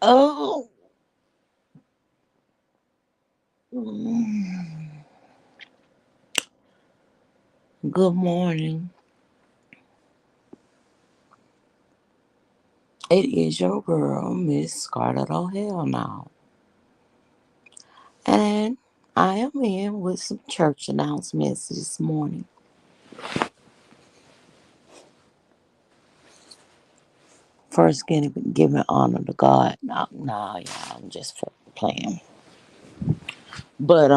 Oh, mm, good morning. It is your girl, Miss Scarlett O'Hell now. And I am in with some church announcements this morning. First, giving honor to God. No, yeah, I'm just playing. But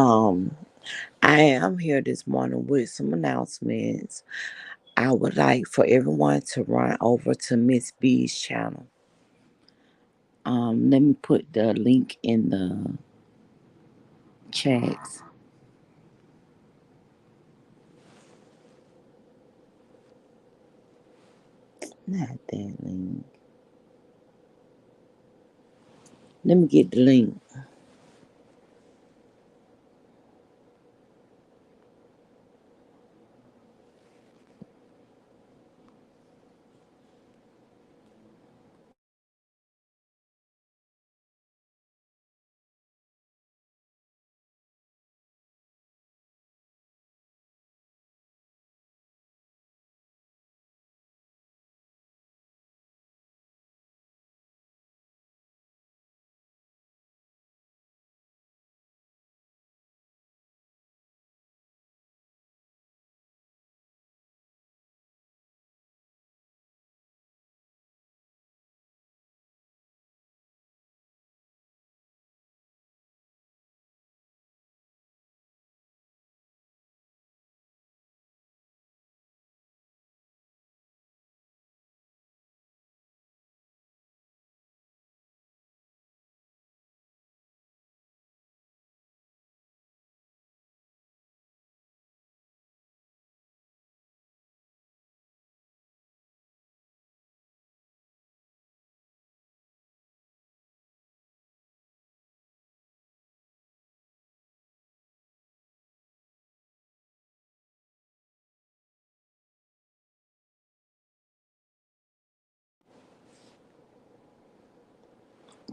I am here this morning with some announcements. I would like for everyone to run over to Miss B's channel. Let me put the link in the chats. Not that link. Let me get the link.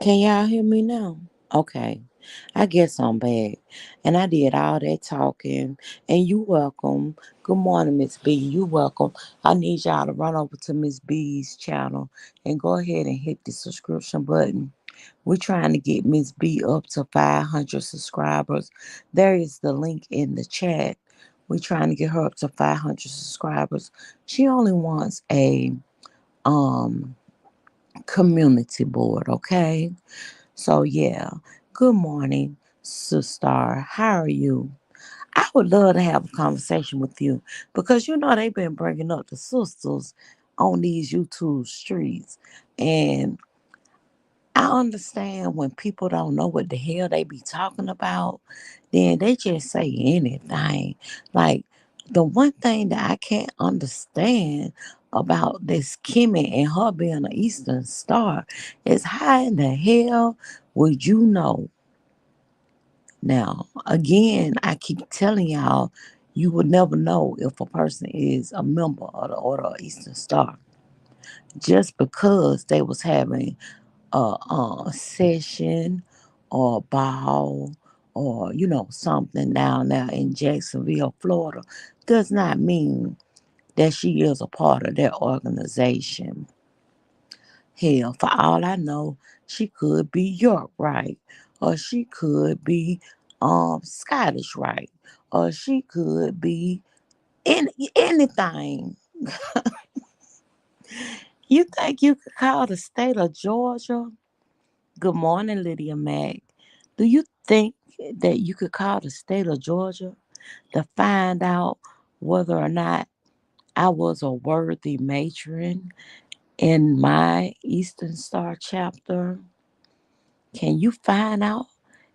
Can y'all hear me now? Okay. I guess I'm back. And I did all that talking. And you welcome. Good morning, Miss B. You welcome. I need y'all to run over to Miss B's channel and go ahead and hit the subscription button. We're trying to get Miss B up to 500 subscribers. There is the link in the chat. We're trying to get her up to 500 subscribers. She only wants a um community board, okay? So yeah, good morning, sister. How are you? I would love to have a conversation with you because you know they've been bringing up the sisters on these YouTube streets, and I understand when people don't know what the hell they be talking about, then they just say anything. Like the one thing that I can't understand about this Kimmy and her being an Eastern Star is how in the hell would you know? Now, again, I keep telling y'all, you would never know if a person is a member of the Order of Eastern Star just because they was having a session or a ball or something down there in Jacksonville, Florida, does not mean that she is a part of that organization. Hell, for all I know, she could be York right, or she could be Scottish right, or she could be anything. You think you could call the state of Georgia? Good morning, Lydia Mack. Do you think that you could call the state of Georgia to find out whether or not I was a worthy matron in my Eastern Star chapter? Can you find out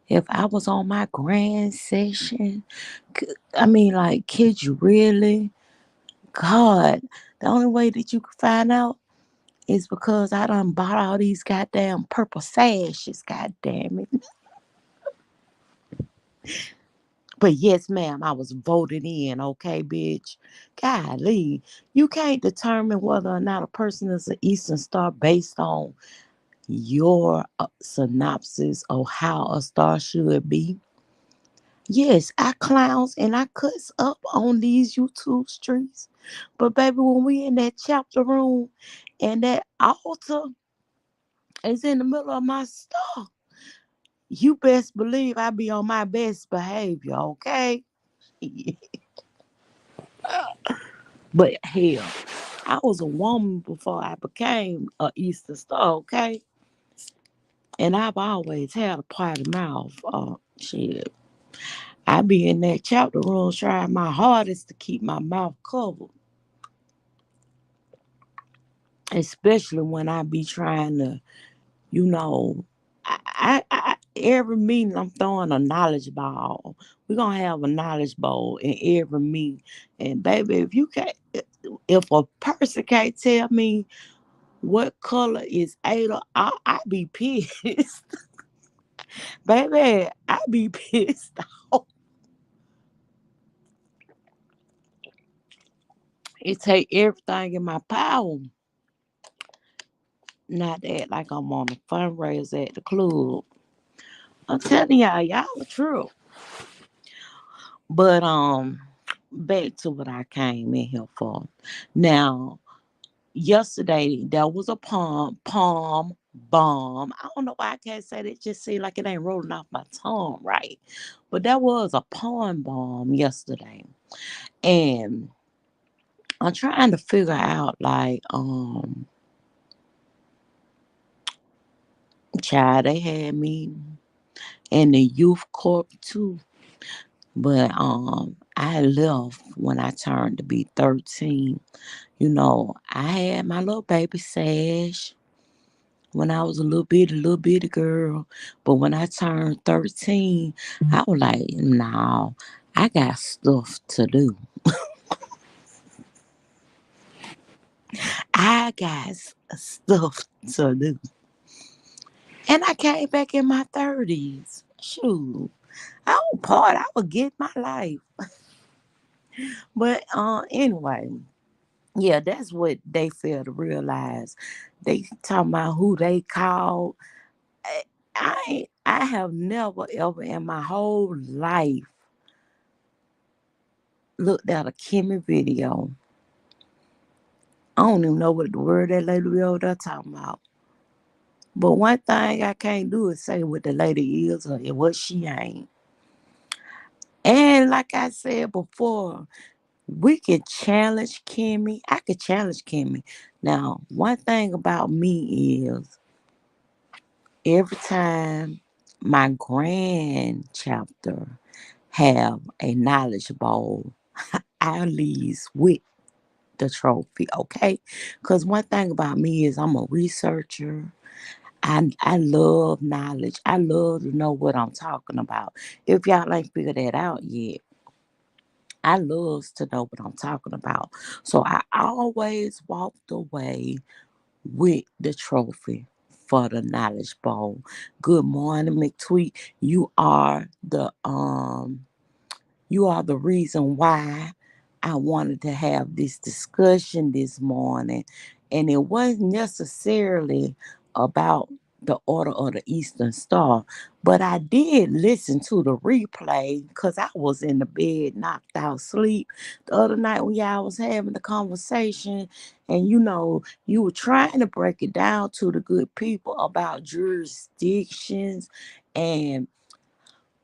if I was on my grand session? I mean, like, kid you really? God, the only way that you could find out is because I done bought all these goddamn purple sashes, goddamn it. But yes, ma'am, I was voted in, okay, bitch. Golly, you can't determine whether or not a person is an Eastern Star based on your synopsis of how a star should be. Yes, I clowns and I cuss up on these YouTube streets. But baby, when we in that chapter room and that altar is in the middle of my star, you best believe I be on my best behavior, okay? But hell, I was a woman before I became a Easter star, okay? And I've always had a potty mouth. Shit. I be in that chapter room trying my hardest to keep my mouth covered. Especially when I be trying to, you know, every meeting I'm throwing a knowledge ball. We're gonna have a knowledge bowl in every meeting. And baby, if you can't, if a person can't tell me what color is Ada, I be pissed. Baby, I be pissed off. It take everything in my power. Not that like I'm on a fundraiser at the club. I'm telling y'all the truth. But back to what I came in here for. Now, yesterday there was a palm bomb. I don't know why I can't say that. It just seems like it ain't rolling off my tongue right. But there was a palm bomb yesterday. And I'm trying to figure out like child, they had me in the youth corp too. But I left when I turned to be 13. You know, I had my little baby Sash when I was a little bitty girl. But when I turned 13, I was like, no, I got stuff to do. I got stuff to do. And I came back in my 30s. Shoot. I don't part. I would get my life. But anyway, yeah, that's what they fail to realize. They talking about who they called. I have never ever in my whole life looked at a Kimmy video. I don't even know what the word that lady be over there talking about. But one thing I can't do is say what the lady is or what she ain't. And like I said before, we can challenge Kimmy. I could challenge Kimmy. Now, one thing about me is every time my grand chapter have a knowledge bowl, I leave with the trophy, okay? Because one thing about me is I'm a researcher. I love knowledge. I love to know what I'm talking about. If y'all ain't figured that out yet, I loves to know what I'm talking about. So I always walked away with the trophy for the knowledge bowl. Good morning, McTweet. You are the reason why I wanted to have this discussion this morning. And it wasn't necessarily about the Order of the Eastern Star, but I did listen to the replay because I was in the bed, knocked out sleep the other night when y'all was having the conversation. And you were trying to break it down to the good people about jurisdictions and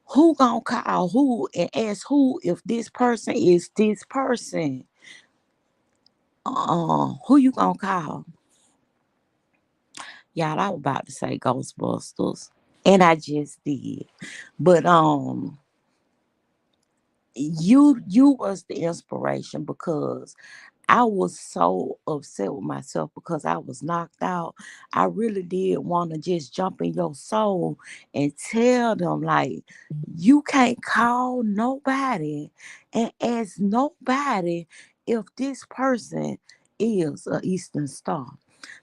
who gonna call who and ask who if this person is this person. Who you gonna call? Y'all, I was about to say Ghostbusters, and I just did. But you was the inspiration because I was so upset with myself because I was knocked out. I really did want to just jump in your soul and tell them, like, you can't call nobody and ask nobody if this person is a Eastern Star.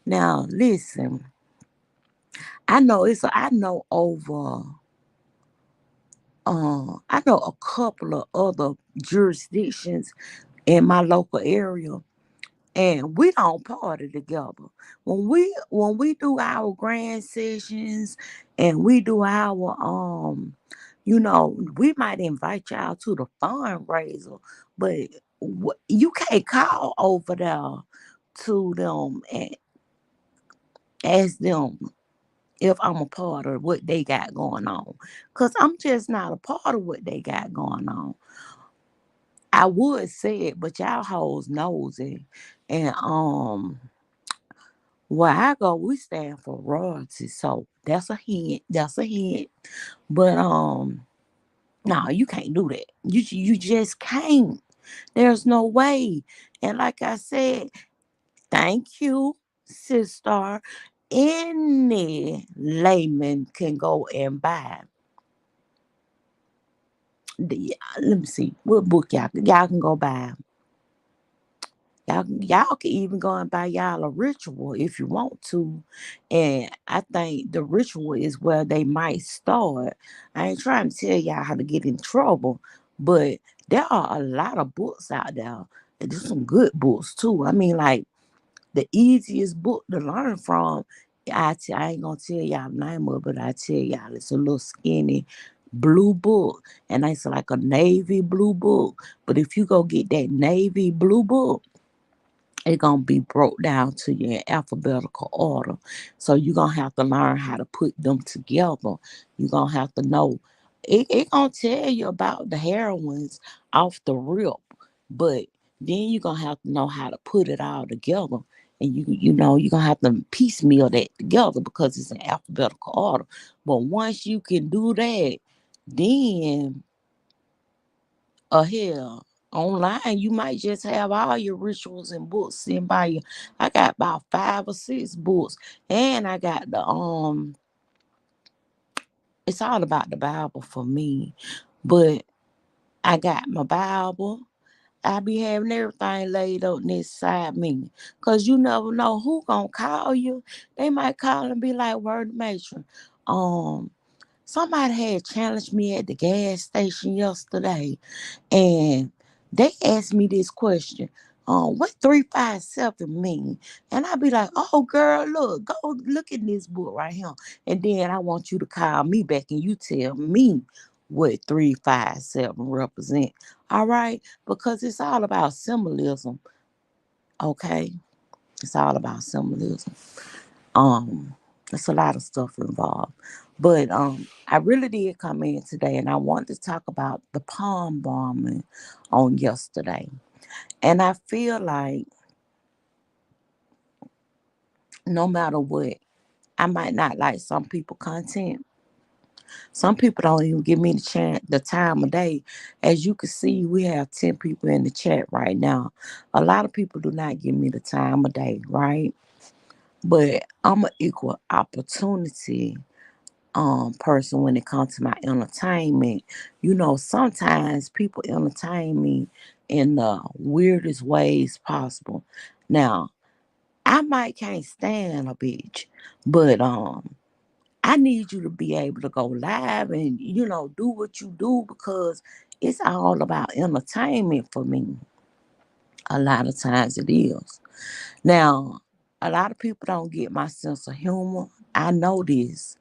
Now, listen, I know over, I know a couple of other jurisdictions in my local area and we don't party together. When we do our grand sessions and we do our we might invite y'all to the fundraiser, but you can't call over there to them and ask them if I'm a part of what they got going on. Cause I'm just not a part of what they got going on. I would say it, but y'all hoes nosy. And where I go, we stand for royalty. So that's a hint. That's a hint. But no, you can't do that. You just can't. There's no way. And like I said, thank you, sister. Any layman can go and buy let me see what book y'all can go buy. Y'all can even go and buy y'all a ritual if you want to. And I think the ritual is where they might start. I ain't trying to tell y'all how to get in trouble, but there are a lot of books out there. And there's some good books too. I mean, like the easiest book to learn from, I ain't gonna tell y'all the name of it, but I tell y'all it's a little skinny blue book. And it's like a navy blue book. But if you go get that navy blue book, it's gonna be broke down to you in alphabetical order. So you're gonna have to learn how to put them together. You're gonna have to know it gonna tell you about the heroines off the rip, but then you're gonna have to know how to put it all together. And you're gonna have to piecemeal that together because it's in alphabetical order. But once you can do that, then hell, online you might just have all your rituals and books sent by you. I got about 5 or 6 books, and I got it's all about the Bible for me, but I got my Bible. I be having everything laid up next side me, cause you never know who gonna call you. They might call and be like, "Word matron, um, somebody had challenged me at the gas station yesterday, and they asked me this question, what 357 mean?" And I be like, "Oh girl, look, go look at this book right here." And then I want you to call me back and you tell me what 357 represent. All right? Because it's all about symbolism. Okay? It's all about symbolism. Um, there's a lot of stuff involved. But I really did come in today and I wanted to talk about the palm bombing on yesterday. And I feel like no matter what, I might not like some people content. Some people don't even give me the time of day. As you can see, we have 10 people in the chat right now. A lot of people do not give me the time of day, right? But I'm an equal opportunity person when it comes to my entertainment. Sometimes people entertain me in the weirdest ways possible. Now, I might can't stand a bitch, but I need you to be able to go live and do what you do because it's all about entertainment for me. A lot of times it is. Now, a lot of people don't get my sense of humor. I know this.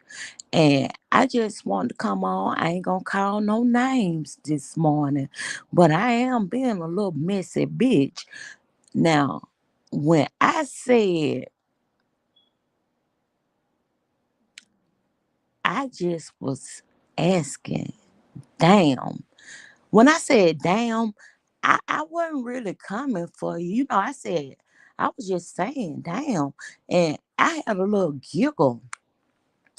And I just wanted to come on. I ain't gonna call no names this morning, but I am being a little messy bitch. Now, when I said I just was asking, damn. When I said damn, I wasn't really coming for you. I said, I was just saying damn. And I had a little giggle.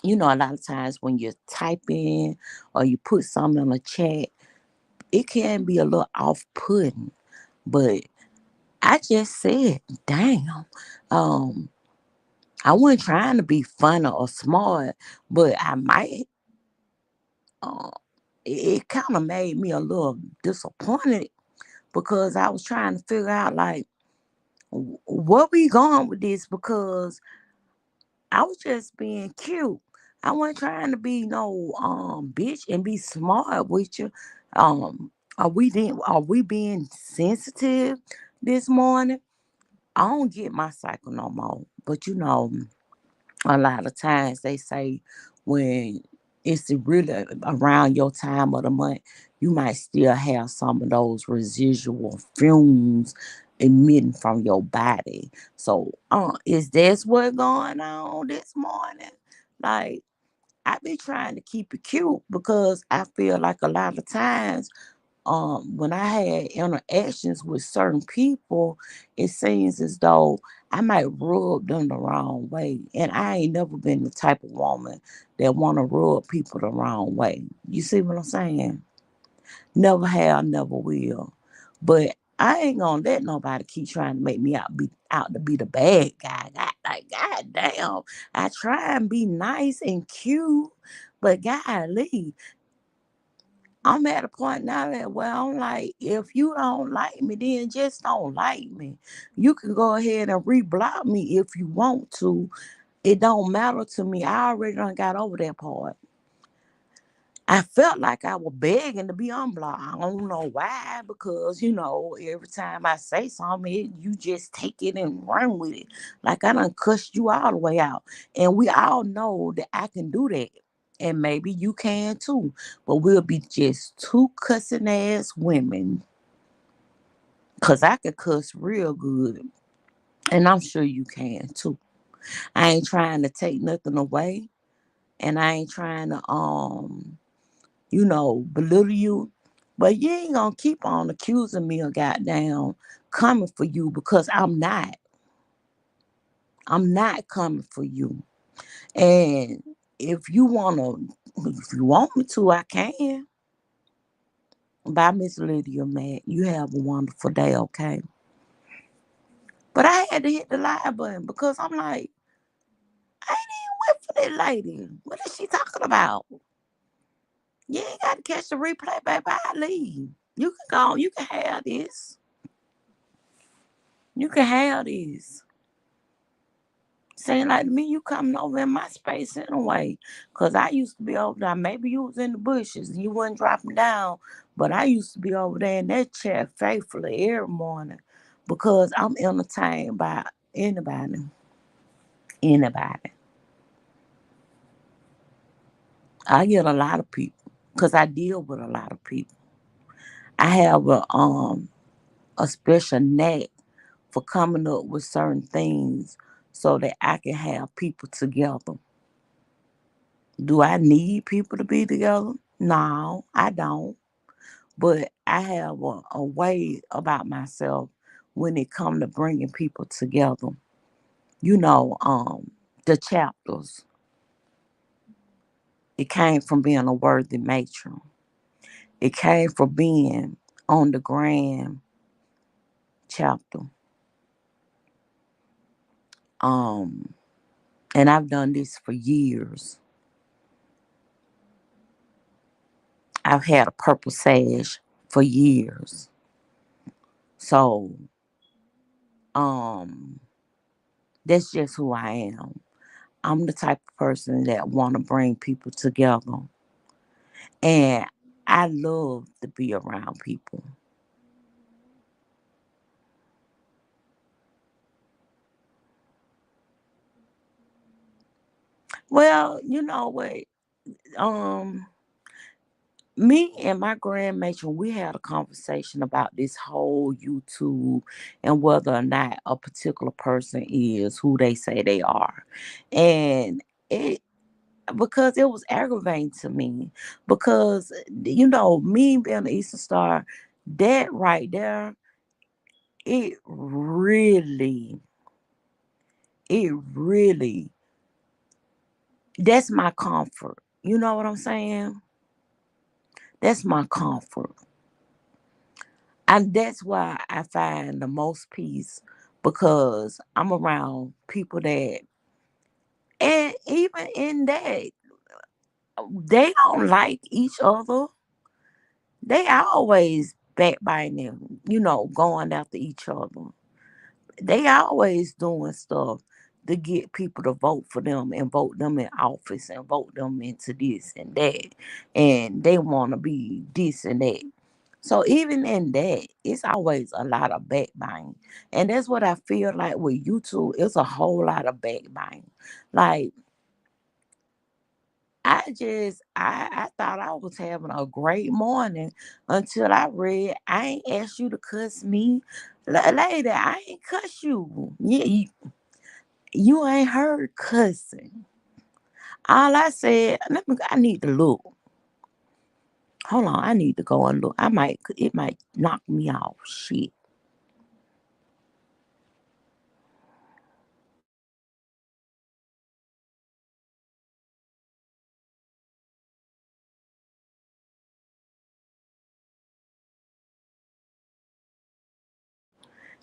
A lot of times when you're typing or you put something in a chat, it can be a little off putting. But I just said, damn. Um, I wasn't trying to be funny or smart, but I might uh, it kind of made me a little disappointed because I was trying to figure out like where we going with this because I was just being cute. I wasn't trying to be no bitch and be smart with you. Are we being sensitive this morning? I don't get my cycle no more. But a lot of times they say when it's really around your time of the month, you might still have some of those residual fumes emitting from your body. So, is this what going on this morning? Like, I be trying to keep it cute because I feel like a lot of times when I had interactions with certain people, it seems as though I might rub them the wrong way. And I ain't never been the type of woman that wanna rub people the wrong way. You see what I'm saying? Never have, never will. But I ain't gonna let nobody keep trying to make me out to be the bad guy. God damn. I try and be nice and cute, but golly, I'm at a point now that where I'm like, if you don't like me, then just don't like me. You can go ahead and reblock me if you want to. It don't matter to me. I already done got over that part. I felt like I was begging to be unblocked. I don't know why, because every time I say something, you just take it and run with it. Like I done cussed you all the way out. And we all know that I can do that. And maybe you can too. But we'll be just two cussing ass women. Cause I can cuss real good. And I'm sure you can too. I ain't trying to take nothing away. And I ain't trying to belittle you. But you ain't gonna keep on accusing me of goddamn coming for you because I'm not. I'm not coming for you. And if you if you want me to, I can. Bye, Miss Lydia, man. You have a wonderful day, okay? But I had to hit the live button because I'm like, I ain't even wait for that lady. What is she talking about? You ain't got to catch the replay, baby. I leave. You can go. You can have this. You can have this. Saying like to me, you coming over in my space anyway. Cause I used to be over there. Maybe you was in the bushes and you wasn't dropping down. But I used to be over there in that chair faithfully every morning. Because I'm entertained by anybody. Anybody. I get a lot of people. Cause I deal with a lot of people. I have a special knack for coming up with certain things so that I can have people together. Do I need people to be together? No, I don't. But I have a way about myself when it comes to bringing people together. You know, the chapters. It came from being a worthy matron. It came from being on the grand chapter. Um, and I've done this for years. I've had a purple sash for years. So, um, that's just who I am. I'm the type of person that want to bring people together, and I love to be around people. Well, you know what? Um, Me and my grand matron, we had a conversation about this whole YouTube and whether or not a particular person is who they say they are, and it because it was aggravating to me because me being an Eastern Star, that right there, it really, it really, that's my comfort. You know what I'm saying? That's my comfort. And that's why I find the most peace because I'm around people that, and even in that, they don't like each other. They always backbiting, going after each other. They always doing stuff to get people to vote for them and vote them in office and vote them into this and that. And they want to be this and that. So even in that, it's always a lot of backbiting. And that's what I feel like with YouTube. It's a whole lot of backbiting. Like I thought I was having a great morning until I read I ain't asked you to cuss me. Lady, I ain't cuss you. Yeah, you ain't heard cussing. All I said, I need to look. Hold on, I need to go and look. It might knock me off. Shit.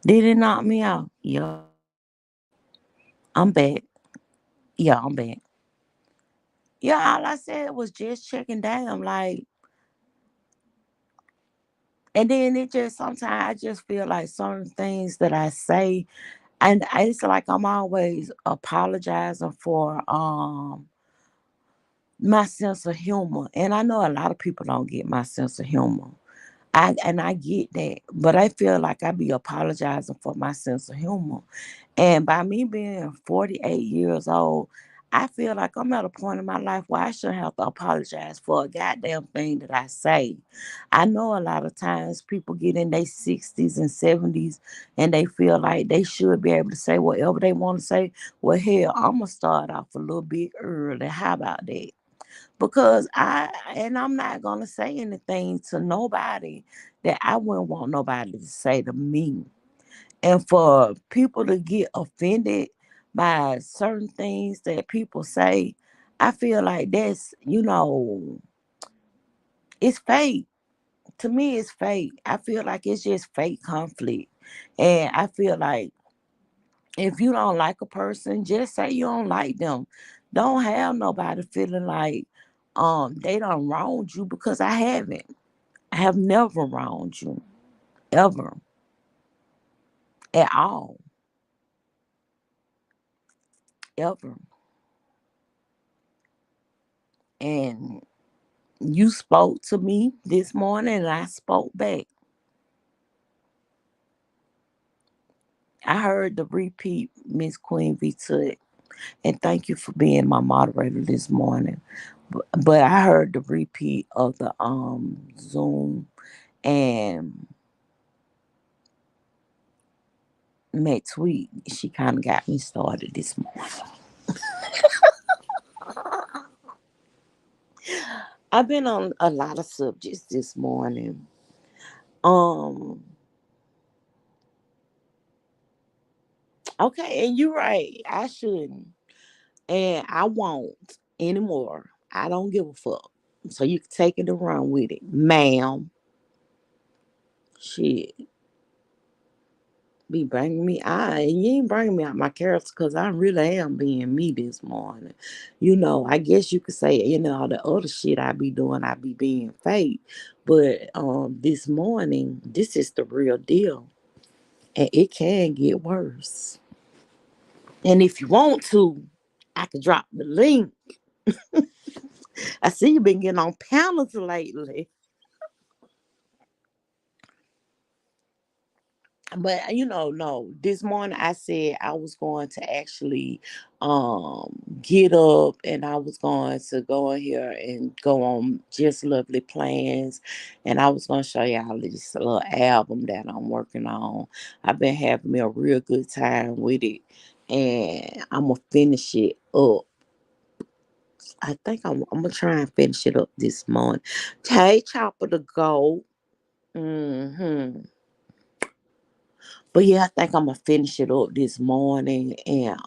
Did it knock me out? Yeah, I'm back. Yeah, I'm back. Yeah, all I said was just checking down, like, and then it just sometimes I just feel like certain things that I say, and it's like I'm always apologizing for my sense of humor, and I know a lot of people don't get my sense of humor. I get that, but I feel like I be apologizing for my sense of humor. And by me being 48 years old, I feel like I'm at a point in my life where I shouldn't have to apologize for a goddamn thing that I say. I know a lot of times people get in their 60s and 70s and they feel like they should be able to say whatever they want to say. Well, hell, I'm going to start off a little bit early. How about that? Because I'm not gonna say anything to nobody that I wouldn't want nobody to say to me. And for people to get offended by certain things that people say, I feel like it's fake. To me, it's fake. I feel like it's just fake conflict. And I feel like if you don't like a person, just say you don't like them. Don't have nobody feeling like they done wronged you, because I haven't. I have never wronged you. Ever. At all. Ever. And you spoke to me this morning and I spoke back. I heard the repeat, Miss Queen V Tut, and thank you for being my moderator this morning. But I heard the repeat of the Zoom, and Matt Tweet, she kind of got me started this morning. I've been on a lot of subjects this morning. Um, okay, and you're right. I shouldn't, and I won't anymore. I don't give a fuck. So you can take it and run with it, ma'am. Shit, be bringing me out, and you ain't bringing me out my character because I really am being me this morning. I guess you could say all the other shit I be doing, I be being fake, but this morning, this is the real deal, and it can get worse. And if you want to, I could drop the link. I see you been getting on panels lately. But no, this morning I said I was going to actually get up, and I was going to go in here and go on Just Lovely Plans, and I was going to show y'all this little album that I'm working on. I've been having me a real good time with it, and I'm gonna finish it up. I think I'm gonna try and finish it up this morning. Hey, Chopper the Goat. Hmm. But yeah, I think I'm gonna finish it up this morning, and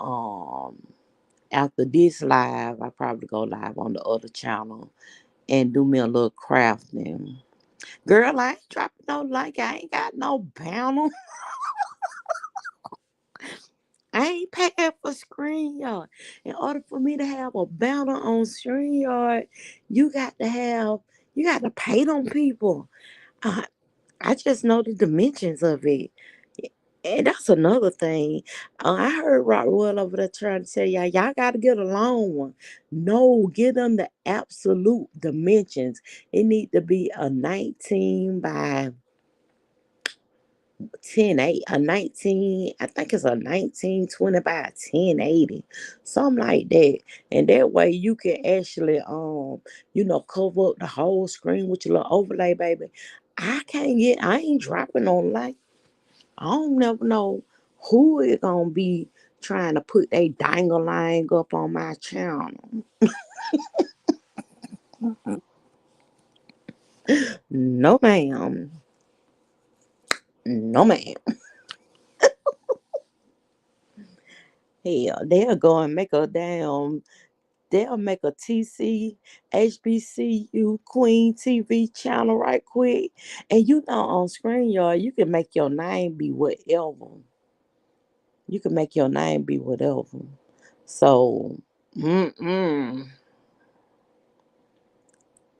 after this live, I probably go live on the other channel and do me a little crafting. Girl, I ain't dropping no like. I ain't got no banner. I ain't paying for StreamYard. In order for me to have a banner on StreamYard, you got to have you got to pay them people. Uh, I just know the dimensions of it. And that's another thing. I heard Rockwood over there trying to tell y'all got to get a long one. No, give them the absolute dimensions. It need to be a 19 by 1080, a 19, I think it's a 1920 by 1080, something like that. And that way you can actually, cover up the whole screen with your little overlay, baby. I ain't dropping on like, I don't never know who is gonna be trying to put a dangle line up on my channel. No, ma'am. No, ma'am. Hell, they'll make a TC HBCU Queen TV channel right quick. And on screen, y'all, you can make your name be whatever. You can make your name be whatever. So, mm-mm.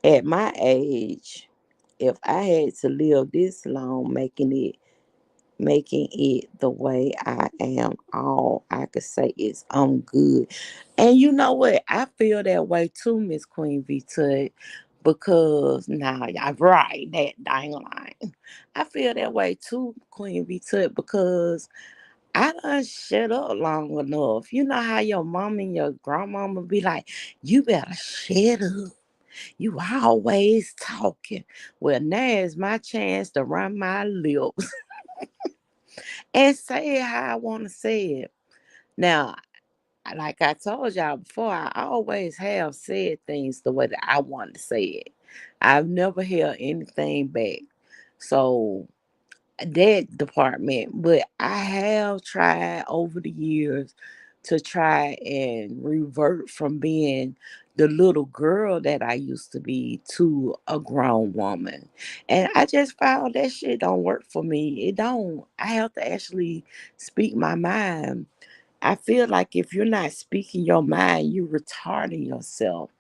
At my age, if I had to live this long making it the way I am, all I could say is I'm good. And you know what? I feel that way too, Miss Queen V Tut, because now y'all right, that dang line. I feel that way too, Queen V Tut, because I done shut up long enough. You know how your mom and your grandmama be like, you better shut up. You always talking. Well, now is my chance to run my lips and say it how I want to say it. Now, like I told y'all before, I always have said things the way that I want to say it. I've never held anything back. So that department, but I have tried over the years to try and revert from being the little girl that I used to be to a grown woman. And I just found that shit don't work for me. It don't. I have to actually speak my mind. I feel like if you're not speaking your mind, you're retarding yourself.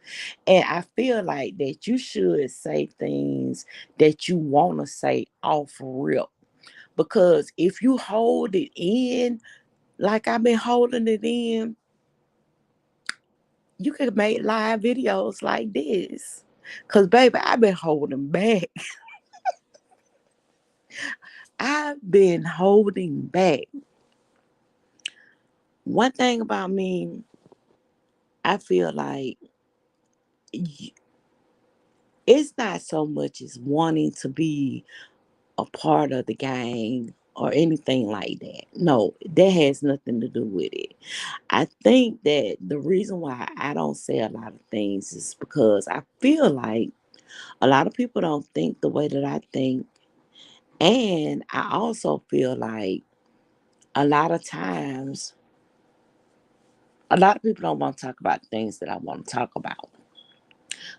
And I feel like that you should say things that you want to say off rip, because if you hold it in, like I've been holding it in, you could make live videos like this. Cause baby, I've been holding back. I've been holding back. One thing about me, I feel like y- it's not so much as wanting to be a part of the gang or anything like that. No, that has nothing to do with it. I think that the reason why I don't say a lot of things is because I feel like a lot of people don't think the way that I think. And I also feel like a lot of times, a lot of people don't want to talk about things that I want to talk about.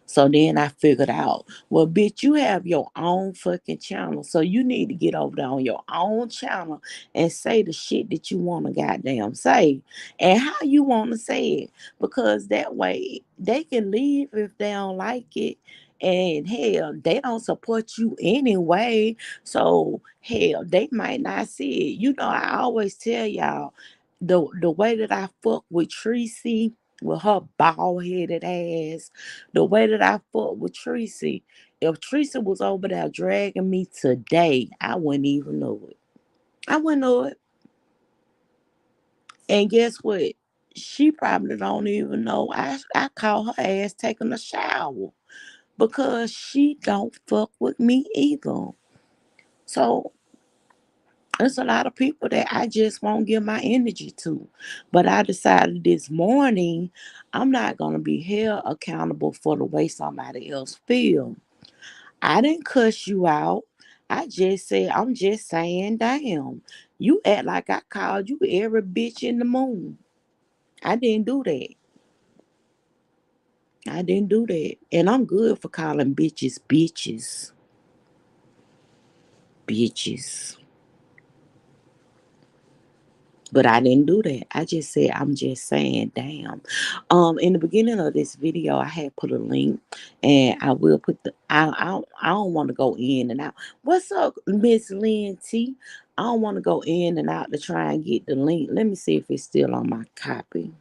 So then I figured out, well, bitch, you have your own fucking channel. So you need to get over there on your own channel and say the shit that you want to goddamn say and how you want to say it. Because that way they can leave if they don't like it. And hell, they don't support you anyway. So hell, they might not see it. I always tell y'all the way that I fuck with Tracy with her bald headed ass, the way that I fought with Tracy, if Tracy was over there dragging me today, I wouldn't even know it. I wouldn't know it. And guess what? She probably don't even know. I call her ass taking a shower because she don't fuck with me either. So there's a lot of people that I just won't give my energy to. But I decided this morning I'm not gonna be held accountable for the way somebody else feel. I didn't cuss you out. I just said, I'm just saying, damn. You act like I called you every bitch in the moon. I didn't do that. I didn't do that. And I'm good for calling bitches bitches. Bitches. But I didn't do that. I just said, I'm just saying, damn. In the beginning of this video, I had put a link, and I will put I don't want to go in and out. What's up, Miss Lynn T? I don't want to go in and out to try and get the link. Let me see if it's still on my copy.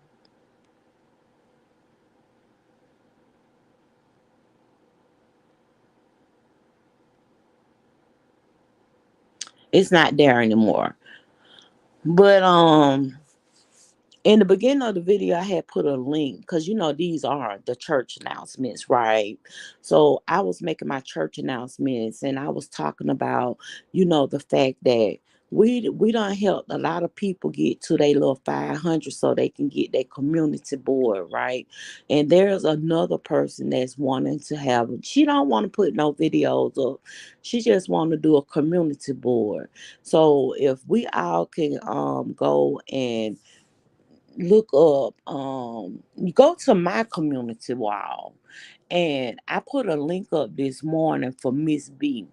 It's not there anymore. But in the beginning of the video, I had put a link because these are the church announcements, right? So I was making my church announcements, and I was talking about, the fact that we don't help a lot of people get to their little 500 so they can get their community board, right? And there's another person that's wanting to have. She don't want to put no videos up. She just want to do a community board. So if we all can go and look up, you go to my community wall, and I put a link up this morning for Miss B.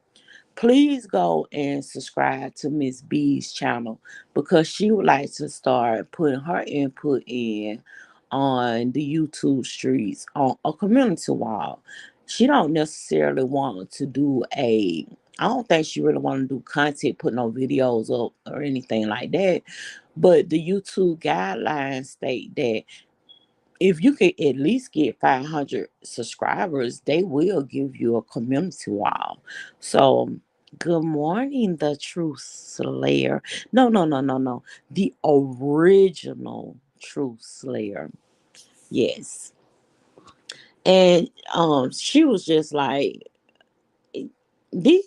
Please go and subscribe to Miss B's channel because she would like to start putting her input in on the YouTube streets on a community wall. She don't necessarily want to do a I don't think she really want to do content, put no videos up or anything like that. But the YouTube guidelines state that if you could at least get 500 subscribers, they will give you a community wall. So, good morning, the Truth Slayer. No, no, no, no, no. The original Truth Slayer. Yes. And she was just like, these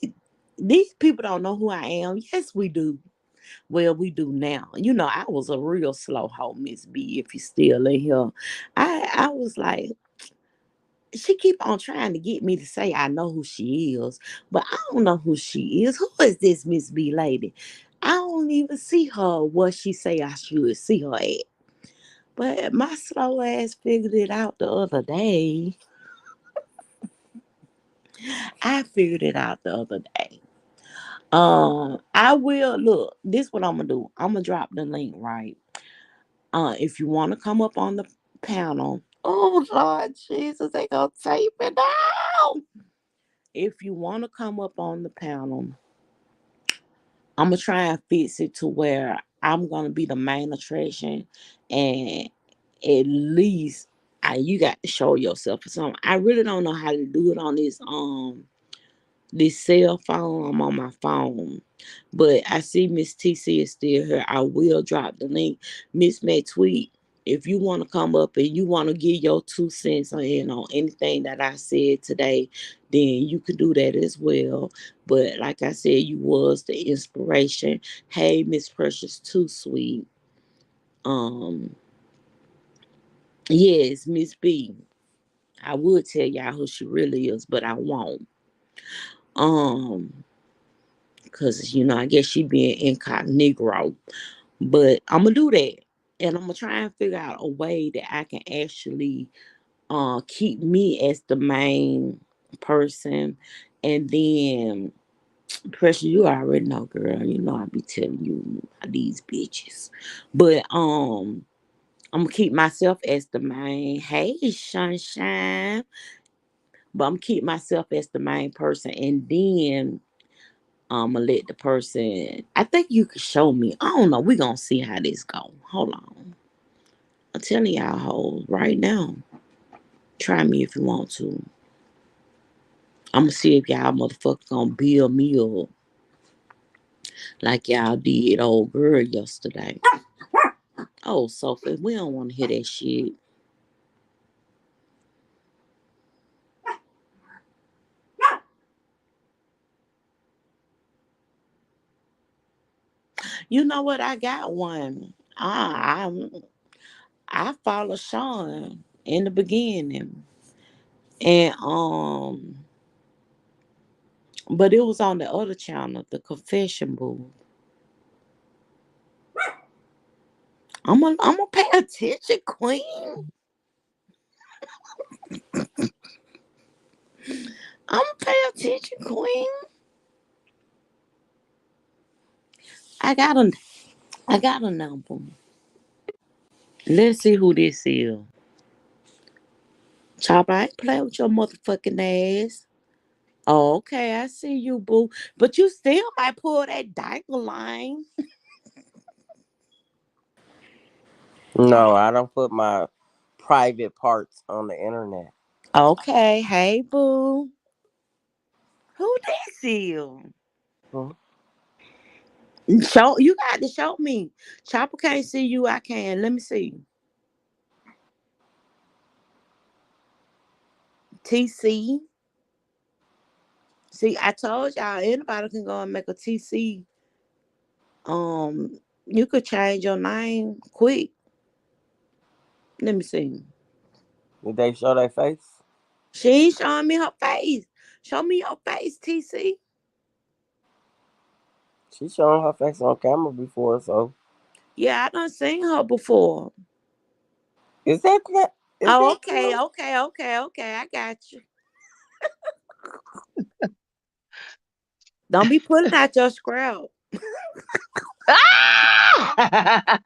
these people don't know who I am. Yes, we do. Well, we do now. I was a real slow hoe, Miss B, if you still in here. I was like, she keep on trying to get me to say I know who she is, but I don't know who she is. Who is this Miss B lady? I don't even see her where she say I should see her at. But my slow ass figured it out the other day. I figured it out the other day. I will look. This what I'm gonna do. I'm gonna drop the link, right. If you want to come up on the panel, oh Lord Jesus, they gonna tape it down. If you want to come up on the panel, I'm gonna try and fix it to where I'm gonna be the main attraction, and at least you got to show yourself or something. I really don't know how to do it on this cell phone. I'm on my phone. But I see Miss TC is still here. I will drop the link. Miss May Tweet, if you want to come up and you want to give your 2 cents on anything that I said today, then you can do that as well. But like I said, you was the inspiration. Hey, Miss Precious Too Sweet. Um, yes, Miss B. I would tell y'all who she really is, but I won't. Um, because I guess she being incognito. But I'm gonna do that, and I'm gonna try and figure out a way that I can actually keep me as the main person, and then pressure. You already know, girl. I be telling you these bitches, but I'm gonna keep myself as the main. Hey, sunshine, but I'm keep myself as the main person, and then I'm gonna let the person. I think you could show me. I don't know. We gonna see how this go. Hold on. I'm telling y'all hoes right now. Try me if you want to. I'm gonna see if y'all motherfuckers gonna build me up like y'all did old girl yesterday. Oh, Sophie, we don't want to hear that shit. You know what? I got one. I follow Sean in the beginning, and but it was on the other channel, the Confession Booth. I'm gonna pay attention, Queen. I'm gonna pay attention, Queen. I got a I got a number. Let's see who this is. Chop, I ain't play with your motherfucking ass. Oh, okay, I see you, boo. But you still might pull that diaper line. No, I don't put my private parts on the internet. Okay, hey, boo. Who this is? Hmm. Show you got to show me. Chopper can't see you. I can. Let me see. TC. See, I told y'all anybody can go and make a TC. You could change your name quick. Let me see. Did they show their face? She ain't showing me her face. Show me your face, TC. She showing her face on camera before, so Yeah, I done seen her before. is that is Oh, that okay, you? okay, okay, okay. I got you. Don't be pulling out your scrap. Ah!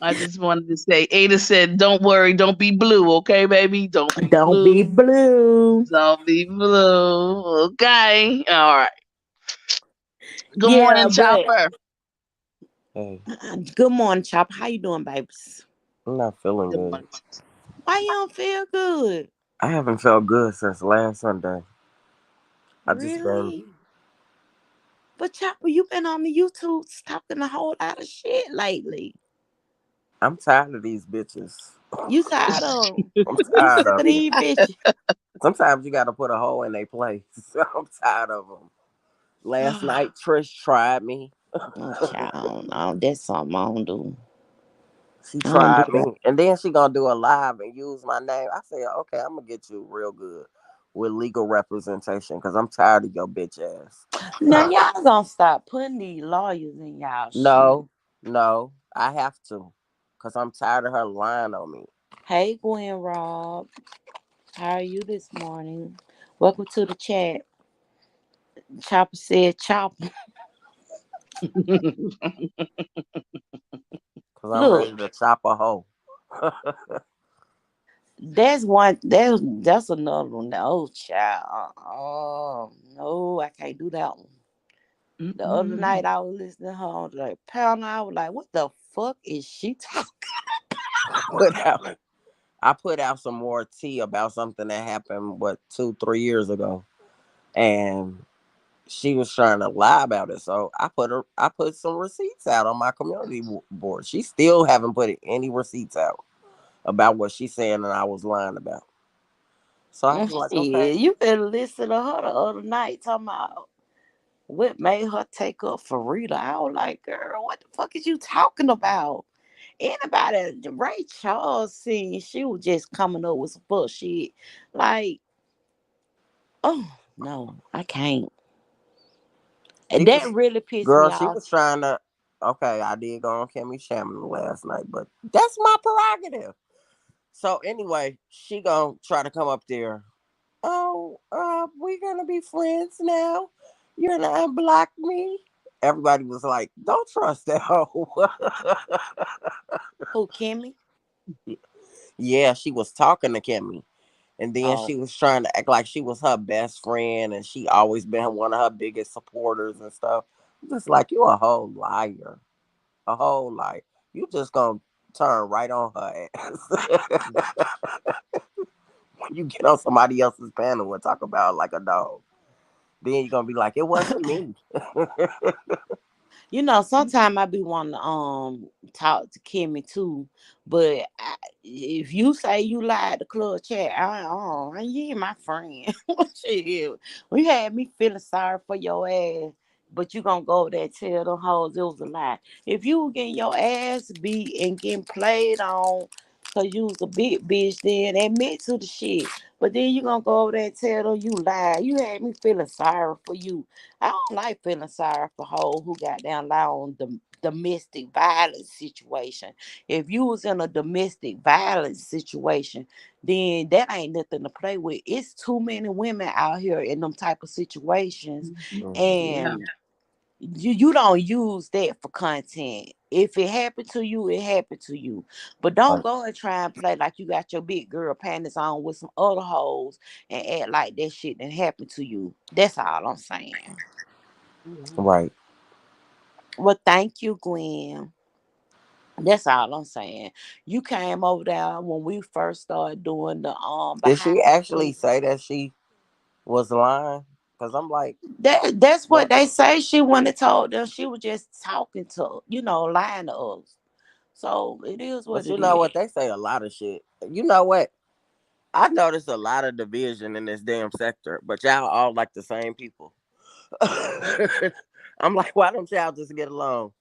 I just wanted to say, Ada said, "Don't worry, don't be blue, okay, baby? Don't be Don't be blue, blue. don't be blue, okay? All right. Good Yeah, morning, but Chopper. Hey, good morning, Chopper. How you doing, babies? I'm not feeling Good good. morning. Why you don't feel good? I haven't felt good since last Sunday. I just been. Really? But Chopper, you been on the YouTube talking a whole lot of shit lately. I'm tired of these bitches. You tired of 'em? I'm You tired sick of of them. these bitches? Sometimes you got to put a hole in their place. I'm tired of them. Last Oh, night, Trish tried me. child, I don't know. That's something I don't do. She I don't do tried that. me, and then she gonna do a live and use my name. I said, okay, I'm gonna get you real good with legal representation because I'm tired of your bitch ass. Now y'all gonna stop putting these lawyers in y'all shit. No, no, I have to, because I'm tired of her lying on me. Hey, Gwen Rob. How are you this morning? Welcome to the chat. Chopper said chopper. Because I'm Look, ready to chop a hoe. that's one. That's another one. Oh, child. Oh no, I can't do that one. The other night I was listening to her on like pound. I was like, what the fuck is she talking? put out, I put out some more tea about something that happened, what, 2, 3 years ago. And she was trying to lie about it. So I put some receipts out on my community board. She still haven't put any receipts out about what she's saying and I was lying about. So I was like, okay. Shit, you better listen to her the other night talking about what made her take up for Rita. I was like, girl, what the fuck is you talking about? Anybody, Ray Charles seen she was just coming up with some bullshit. Like, oh no, I can't. And She that was, really pissed me girl, she off. was trying to, okay, I did go on Kimmy Shamlin last night, but that's my prerogative. So anyway, she gonna try to come up there. Oh, we're gonna be friends now. You're gonna unblock me. Everybody was like, "Don't trust that hoe." Who, Kimmy? Yeah, she was talking to Kimmy, and then Oh, she was trying to act like she was her best friend, and she always been one of her biggest supporters and stuff. Just like you, a whole liar, a whole liar. You just gonna turn right on her ass. You get on somebody else's panel and talk about it like a dog. Then you're gonna be like, it wasn't me. you know, sometimes I be wanting to talk to Kimmy too, but if you say you lied to Club Chat, you ain't my friend. Shit, you had me feeling sorry for your ass, but you gonna go over there and tell them hoes it was a lie. If you were getting your ass beat and getting played on because you was a big bitch, then admit to the shit. But then you gonna go over there and tell them you lied. You had me feeling sorry for you. I don't like feeling sorry for hoes who got down low on the domestic violence situation. If you was in a domestic violence situation, then that ain't nothing to play with. It's too many women out here in them type of situations, Mhm. Yeah. and You don't use that for content. If it happened to you, it happened to you. But don't Right. go and try and play like you got your big girl panties on with some other hoes and act like that shit didn't happen to you. That's all I'm saying. Right. Well, thank you, Gwen. That's all I'm saying. You came over there when we first started doing the Did she behind actually the say that she was lying? Because I'm like, that's what what? they say. She wouldn't have told them. She was just talking to, lying to us. So it is what But you it know is. what? They say a lot of shit. You know what? I noticed a lot of division in this damn sector, but y'all all like the same people. I'm like, why don't y'all just get along?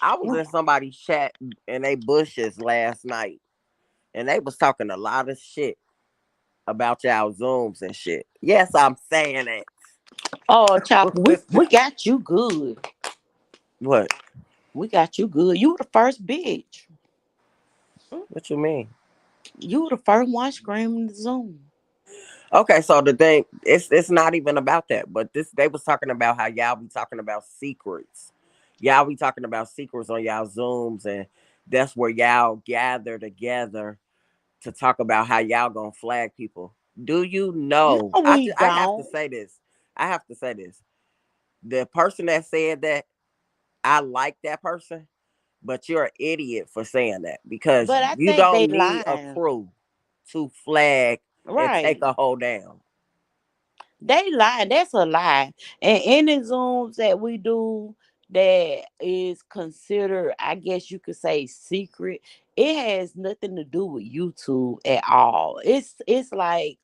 I was in somebody's chat in they bushes last night, and they was talking a lot of shit about y'all Zooms and shit. Yes, I'm saying it. Oh, Chopper, we got you good. What? We got you good. You were the first bitch. What you mean? You were the first one screaming the Zoom. Okay, so the thing it's not even about that, but this they was talking about how y'all be talking about secrets. Y'all be talking about secrets on y'all Zooms, and that's where y'all gather together to talk about how y'all gonna flag people. Do you know? No, we I have to don't. say this. I have to say this. The person that said that, I like that person, but you're an idiot for saying that because But I you think they don't need a lying. crew to flag and take Right. a hoe down. They lying. That's a lie. And any Zooms that we do that is considered, I guess you could say, secret, it has nothing to do with YouTube at all. It's like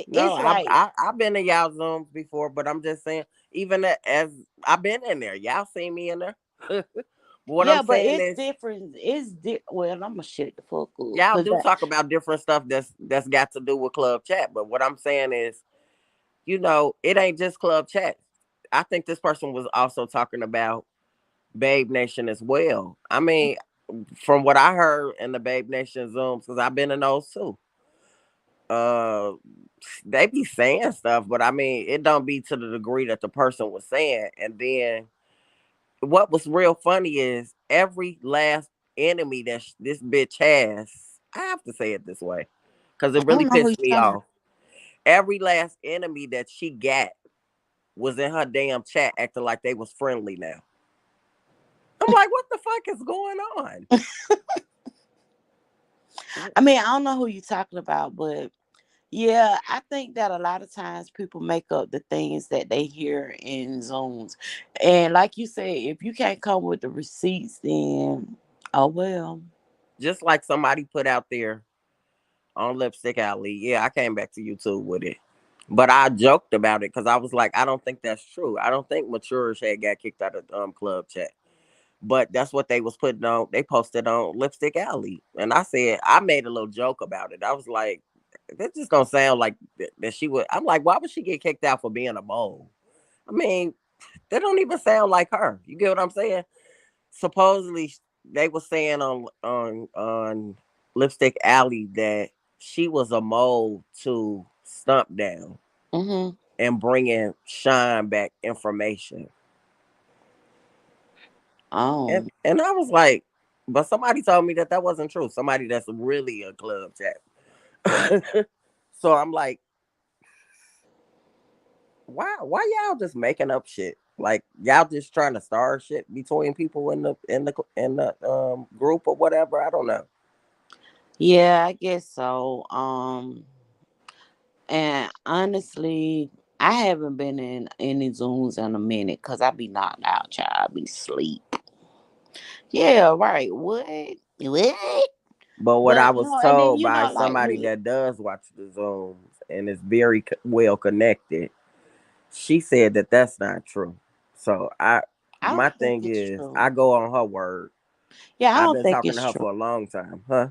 No, it's like I've been in y'all Zooms before, but I'm just saying, even as I've been in there, y'all seen me in there. But what I'm yeah, but saying it's is, different. Well, I'm gonna shut the fuck up y'all because do talk about different stuff that's got to do with club chat. But what I'm saying is, it ain't just club chat. I think this person was also talking about Babe Nation as well. I mean, from what I heard in the Babe Nation Zooms, because I've been in those too. Uh, they be saying stuff, but I mean, it don't be to the degree that the person was saying. And then what was real funny is every last enemy that this bitch has. I have to say it this way because it I really don't know who you pissed me talking. off. Every last enemy that she got was in her damn chat acting like they was friendly now. I'm like, what the fuck is going on? I mean, I don't know who you talking about, but yeah, I think that a lot of times people make up the things that they hear in Zooms, and like you said, if you can't come with the receipts, then oh well. Just like somebody put out there on Lipstick Alley. Yeah, I came back to YouTube with it. But I joked about it because I was like, I don't think that's true. I don't think Maturish had got kicked out of club chat. But that's what they was putting on. They posted on Lipstick Alley, and I said I made a little joke about it. I was like, "That's just gonna sound like that she would." I'm like, "Why would she get kicked out for being a mole?" I mean, that don't even sound like her. You get what I'm saying? Supposedly, they were saying on Lipstick Alley that she was a mole to Stump Down Mm-hmm. and bringing Shine back information. Oh, And I was like, but somebody told me that that wasn't true. Somebody that's really a club chat. So I'm like, why y'all just making up shit? Like y'all just trying to start shit between people in the group or whatever. I don't know. yeah, I guess so. And honestly, I haven't been in any Zooms in a minute because I be knocked out, child. I be sleep. Yeah, right. What? What? But what I But was no, and then told by like somebody we. that does watch the Zooms and is very well connected, she said that that's not true. So I my don't think thing it's is, true. I go on her word. Yeah, I I've don't been think talking to it's her true. for a long time, huh?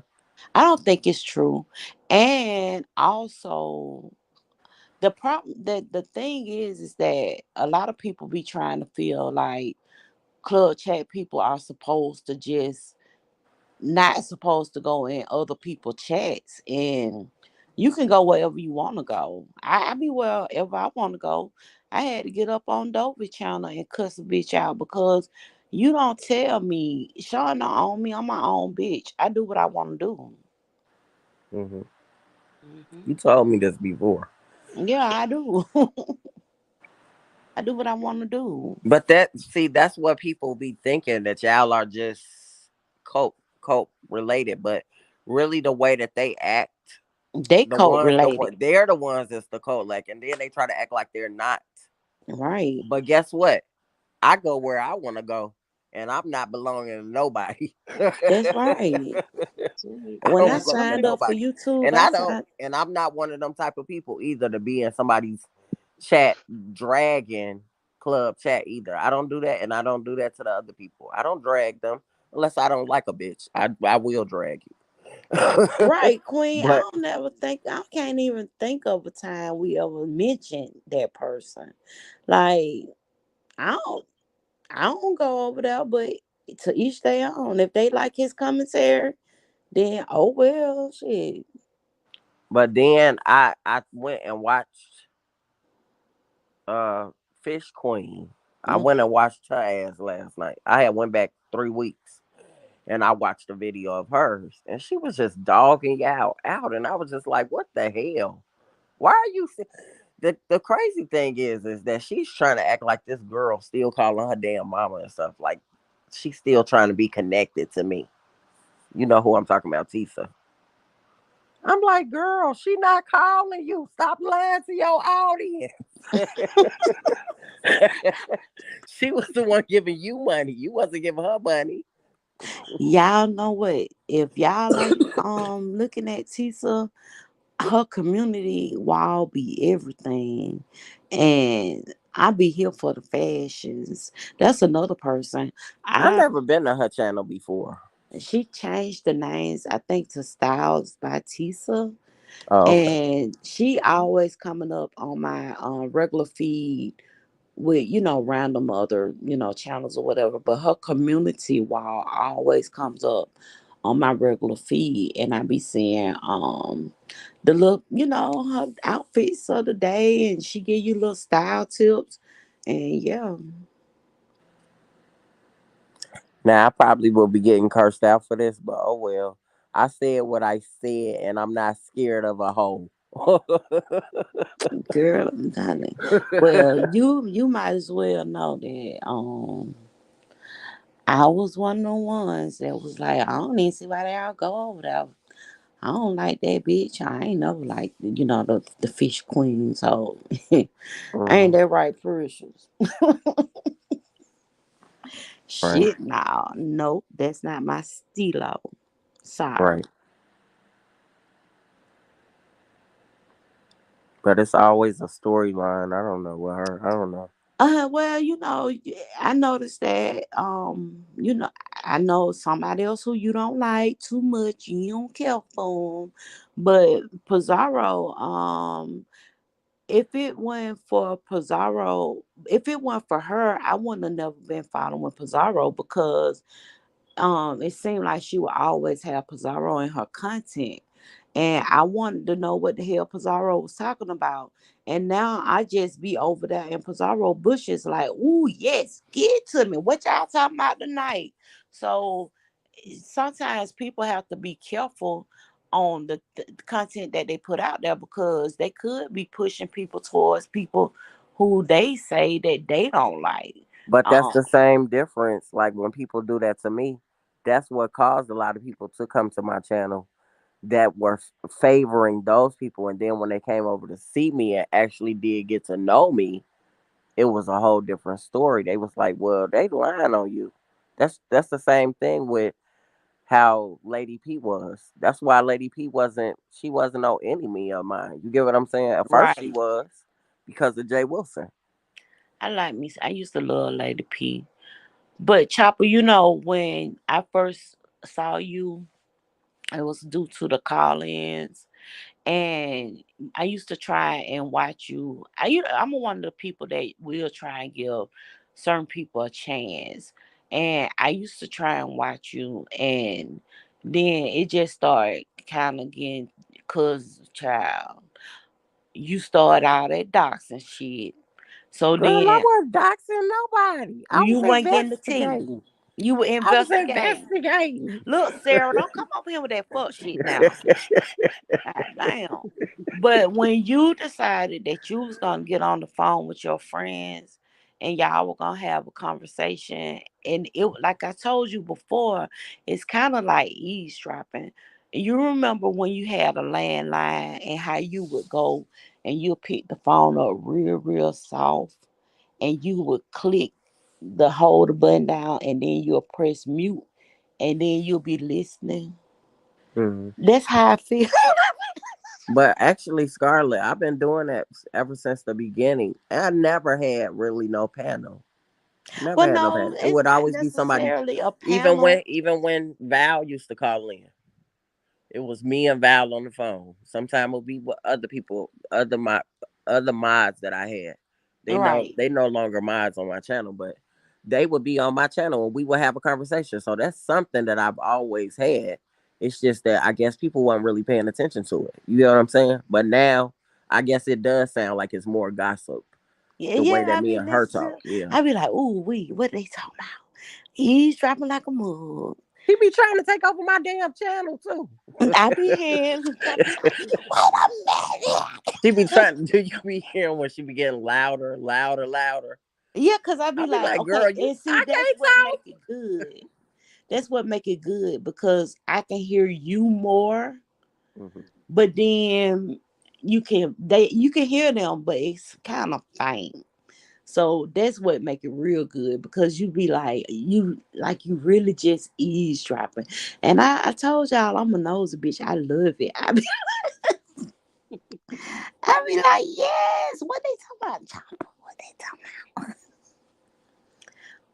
I don't think it's true. And also the thing is that a lot of people be trying to feel like club chat people are supposed to just not supposed to go in other people chats, and You can go wherever you want to go. I be wherever I want to go. I had to get up on Dovey channel and cuss a bitch out because you don't tell me, Sean don't own me. I'm my own bitch. I do what I want to do. Hmm. Hmm. You told me this before. Yeah, I do. I do what I want to do. But that's what people be thinking, that y'all are just cope related, but really the way that they act, They code related, they're the ones that's the cult, like, and then they try to act like they're not. right? But guess what? I go where I want to go, and I'm not belonging to nobody. That's right. I When don't I belong to signed up for nobody, YouTube, and I signed. I'm not one of them type of people either to be in somebody's chat dragging club chat either. I don't do that, and I don't do that to the other people. I don't drag them unless I don't like a bitch. I will drag you. Right, Queen. I But don't never think I can't even think of a time we ever mentioned that person. Like I don't I don't go over there, but to each their own. If they like his commentary, then oh well, shit. then I went and watched uh Fish Queen. I Mm. went and watched her ass last night. I had went back 3 weeks and I watched a video of hers, and she was just dogging out, and I was just like, what the hell? Why are you? The crazy thing is that she's trying to act like this girl still calling her damn mama and stuff. Like she's still trying to be connected to me. You know who I'm talking about, Tisa. I'm like, girl, she not calling you. Stop lying to your audience. She was the one giving you money. You wasn't giving her money. Y'all know what? If y'all are looking at Tisa, her community wall be everything. And I be here for the fashions. That's another person. I I never been to her channel before. She changed the names, I think, to Styles by Tisa. Oh, okay. And she always coming up on my regular feed with, random other, channels or whatever. But her community wall always comes up on my regular feed. And I be seeing the look, her outfits of the day, and she give you little style tips. And yeah. Now I probably will be getting cursed out for this, but oh well. I said what I said, and I'm not scared of a hoe. Girl, honey. Well, you might as well know that I was one of the ones that was like, I don't even see why they all go over there. I don't like that bitch. I ain't never like the fish queen. So ain't Mhm. that right, Precious? Right, Shit, nah, nope, that's not my stilo. Sorry. right. But it's always a storyline. I don't know with her. I don't know. Well, I noticed that, I know somebody else who you don't like too much, you don't care for 'em, but Pizarro, if it went for Pizarro, if it went for her, I wouldn't have never been following Pizarro because it seemed like she would always have Pizarro in her content. And I wanted to know what the hell Pizarro was talking about. And now I just be over there in Pizarro bushes like, ooh, yes, get to me. What y'all talking about tonight? So sometimes people have to be careful on the content that they put out there because they could be pushing people towards people who they say that they don't like. But that's Um, the same difference. Like when people do that to me, that's what caused a lot of people to come to my channel that were favoring those people. And then when they came over to see me and actually did get to know me, it was a whole different story. They was like, "Well, they lying on you." That's the same thing with how Lady P was. That's why Lady P wasn't no enemy of mine. You get what I'm saying? At first she right. was because of Jay Wilson. I like me. I used to love Lady P. But Chopper, when I first saw you, it was due to the call-ins, and I used to try and watch you. I'm one of the people that will try and give certain people a chance, and I used to try and watch you, and then it just started kind of getting Cause child, you start out at docs and shit. So Girl, I then wasn't doxing nobody. I you was wasn't getting the tea. investigating. You were I was investigating. investigating. Look, Sarah, don't come over here with that fuck shit now. God damn. But when you decided that you was gonna get on the phone with your friends and y'all were gonna have a conversation, and it like I told you before, it's kind of like eavesdropping. You remember when you had a landline and how you would go and you'll pick the phone up real, real soft and you would click the hold the button down and then you'll press mute and then you'll be listening. Mhm. That's how I feel. But actually, Scarlett, I've been doing that ever since the beginning. I never had really no panel. Never Well, had no no, panel. It it's would not always be somebody. necessarily a Even panel. when Val used to call in, it was me and Val on the phone. Sometimes it would be with other people, other mods that I had. Right. They no longer mods on my channel, but they would be on my channel and we would have a conversation. So that's something that I've always had. It's just that I guess people weren't really paying attention to it. You know what I'm saying? But now I guess it does sound like it's more gossip. Yeah, The way yeah. that I me be and her listening. talk. Yeah. I be like, ooh, what they talking about? He's dropping like a mug. He be trying to take over my damn channel too. I be hearing. I be like, wait a minute. She be trying to do you be hearing when she be getting louder, louder, louder. Yeah, cause I I be be like, like, okay, girl, and see, I that's can't what talk. make it good. That's what make it good because I can hear you more, Mhm. but then you can hear them, but it's kind of faint. So that's what make it real good because you really just eavesdropping. And I told y'all I'm a nosy bitch. I love it. I be like, yes, what they talking about? Chopper? What they talking about?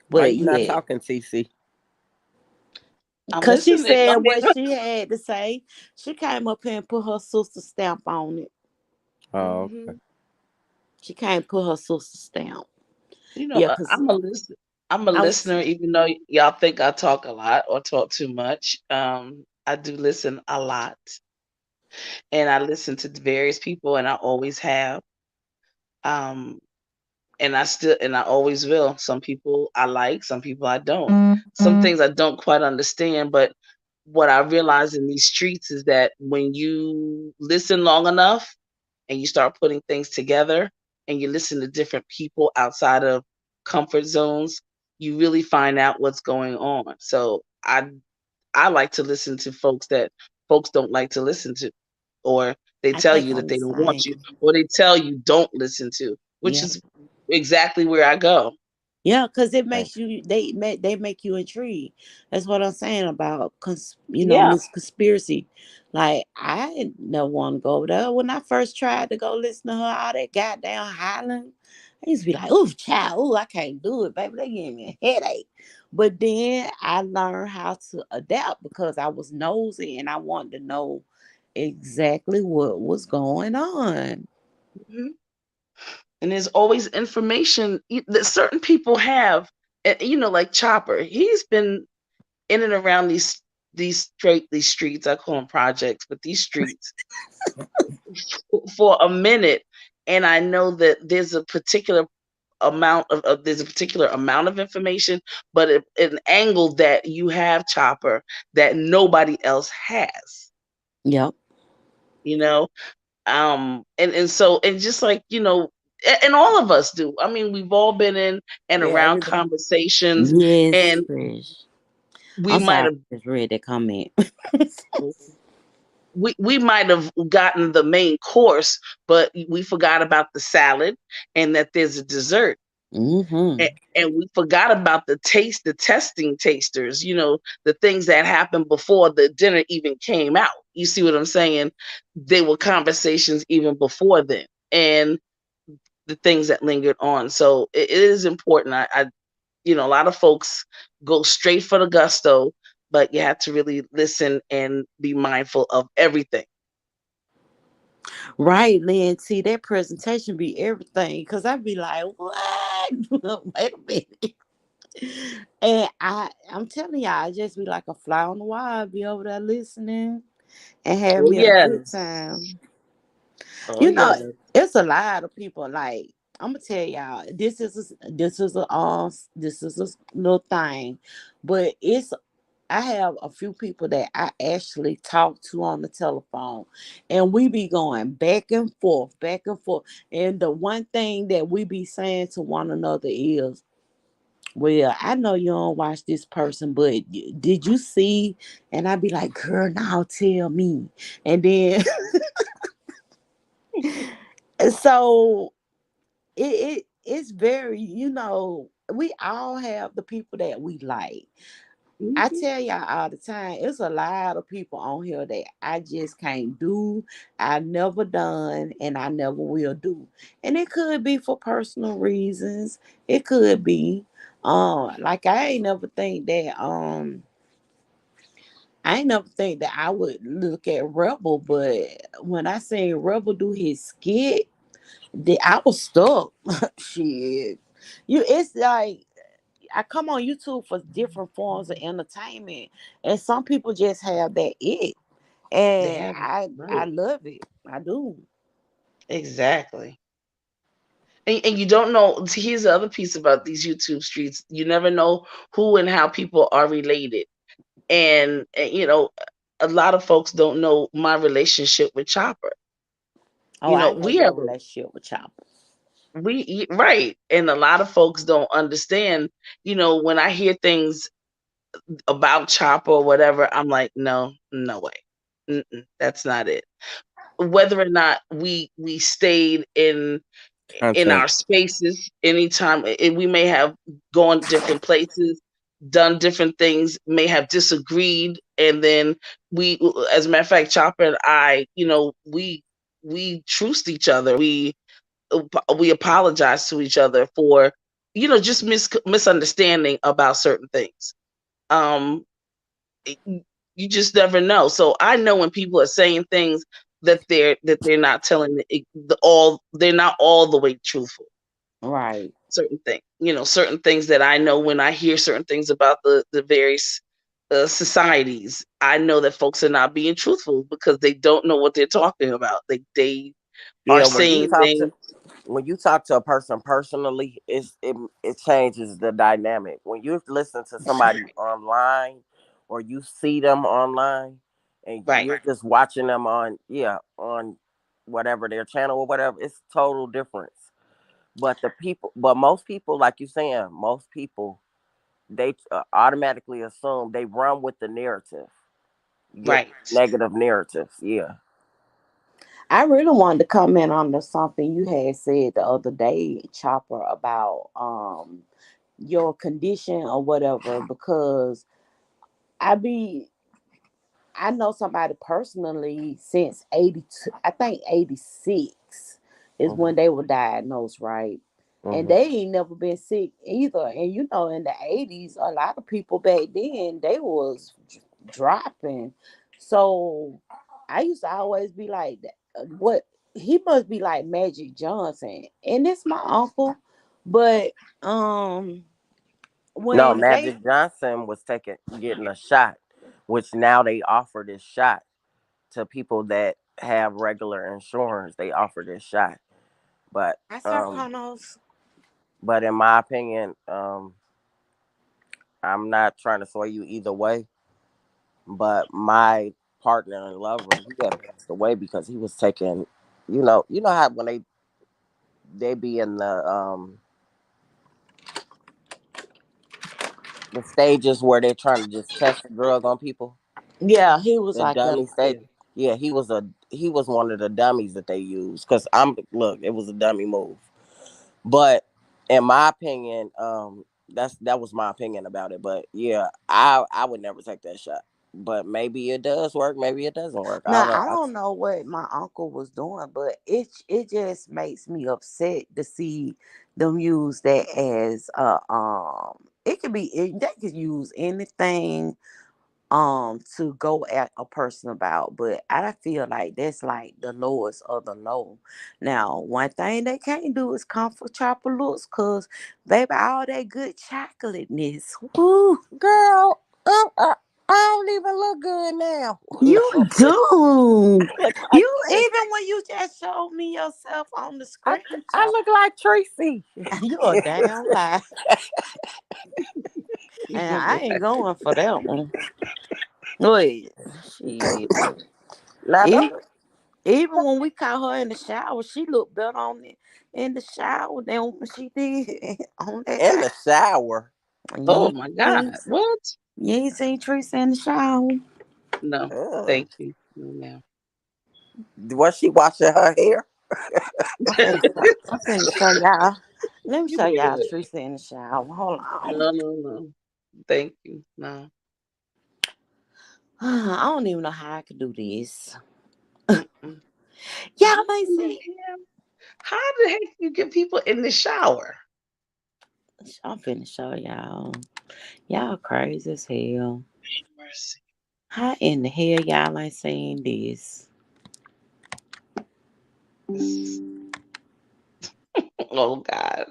Why But you not yeah, talking, TC? I'm cause she listening. said I what mean, she had to say. She came up here and put her sister stamp on it. Oh, hmm okay. She can't put her sister stamp. Yeah, cause I'm a listen. I'm a I was listener, even though y'all think I talk a lot or talk too much. I do listen a lot, and I listen to various people, and I always have. Um, and I always will. Some people I like, some people I don't. Some things I don't quite understand, but what I realize in these streets is that when you listen long enough and you start putting things together and you listen to different people outside of comfort zones, you really find out what's going on. So I like to listen to folks that folks don't like to listen to, or they I tell think you that I'm the they don't want you, same. or they tell you don't listen to, which Yeah. is exactly where I go. Yeah, because it Right. makes you they make you intrigued. That's what I'm saying about Yeah. Miss Conspiracy. Like I didn't never want to go over there. When I first tried to go listen to her all that goddamn hollering, I used to be like, "Ooh, child, ooh, I can't do it, baby. They give me a headache." But then I learned how to adapt because I was nosy and I wanted to know exactly what was going on. Mhm. And there's always information that certain people have. Like Chopper, he's been in and around these streets. I call them projects, but these streets for a minute, and I know that there's a particular amount of information, but an angle that you have, Chopper, that nobody else has. Yep. You know, and so and just like and all of us do. I mean, we've all been in and Yeah, around everybody. conversations, Yes, and Trish. we I'm might sorry, have I just read that comment. we might have gotten the main course, but we forgot about the salad and that there's a dessert. Mm-hmm. And we forgot about the testing tasters, the things that happened before the dinner even came out. You see what I'm saying? They were conversations even before then, and the things that lingered on. So it is important. A lot of folks go straight for the gusto, but you have to really listen and be mindful of everything. Right, Lynn. See, that presentation be everything. Cause I be like, what? Wait a minute. And I'm telling y'all, I just be like a fly on the wall, be over there listening. and have Oh me a good yes. time. Oh You know, yes. it's a lot of people. Like I'm gonna tell y'all, this is a little thing, but it's I have a few people that I actually talk to on the telephone, and we be going back and forth, back and forth. And the one thing that we be saying to one another is, "Well, I know you don't watch this person, but did you see?" And I be like, "Girl, now tell me." And then, so it's very, we all have the people that we like. I Mhm. tell y'all all the time, it's a lot of people on here that I just can't do. I never done and I never will do. And it could be for personal reasons. It could be. Like I ain't never think that I would look at Rebel, but when I seen Rebel do his skit, I was stuck. Shit. It's like I come on YouTube for different forms of entertainment, and some people just have that it, They and have it. I Right. love it. I do. Exactly. And you don't know. Here's the other piece about these YouTube streets. You never know who and how people are related. And a lot of folks don't know my relationship with Chopper. Oh, I know We your have a relationship with Chopper. right, and a lot of folks don't understand. When I hear things about Chopper or whatever, I'm like, no, no way, that's not it. Whether or not we stayed in Content. our spaces anytime, and we may have gone different places, done different things, may have disagreed, and then we, as a matter of fact, Chopper and I, we truced each other. We apologize to each other for just misunderstanding about certain things. um it- you just never know. So I know when people are saying things that they're not telling they're not all the way truthful. Right. Certain things that I know when I hear certain things about the various societies, I know that folks are not being truthful because they don't know what they're talking about. They are Yeah, saying things. when you talk to a person personally, it changes the dynamic. When you listen to somebody online or you see them online and Right, you're just watching them on whatever their channel or whatever, it's total difference. But most people, like you saying, most people they automatically assume they run with the narrative. You get right. negative narratives. Yeah. I really wanted to comment on something you had said the other day, Chopper, about your condition or whatever, because I be I know somebody personally since 82, I think 86 is Hmm. when they were diagnosed, right? And Hmm. they ain't never been sick either. And in the 80s, a lot of people back then, they was dropping. So I used to always be like, what? He must be like Magic Johnson. And it's my uncle. But No, when they Magic Johnson was getting a shot, which now they offer this shot to people that have regular insurance. They offer this shot, but I saw um, Chronos. but in my opinion, I'm not trying to sway you either way. But my partner and lover, he had passed away because he was taking, you know how when they be in the stages where they're trying to just test the drug on people. Yeah, he was The like that. dummy state. Yeah, he was one of the dummies that they used. Cause it was a dummy move. But in my opinion, that was my opinion about it. But yeah, I would never take that shot. But maybe it does work. Maybe it doesn't work. I don't Now know. I don't know what my uncle was doing, but it just makes me upset to see them use that as it could they could use anything to go at a person about, but I feel like that's like the lowest of the low. Now one thing they can't do is come for Chopper looks, cause baby, all that good chocolateness, woo. Girl. I don't even look good now. You do. I look like You even when you just showed me yourself on the I, screenshot, I look like Tracy. you a damn lie. And I ain't going for that one. Wait, shit. Now Even, don't even when we caught her in the shower, she looked better on it in the shower than when she did on that in the guy. shower. Oh You my ain't, God. What? you ain't seen Teresa in the shower. No, Ugh. thank you. No, ma'am. Was she washing her hair? I'm finna show y'all. Let me You show y'all good. Teresa in the shower. Hold on. No, no, no. Thank you. No. I don't even know how I could do this. Mm-mm. Y'all What might in see. the hell? How the heck you get people in the shower? I'm finna show y'all. Y'all crazy as hell. Mercy. How in the hell y'all ain't seen this? This- Oh God.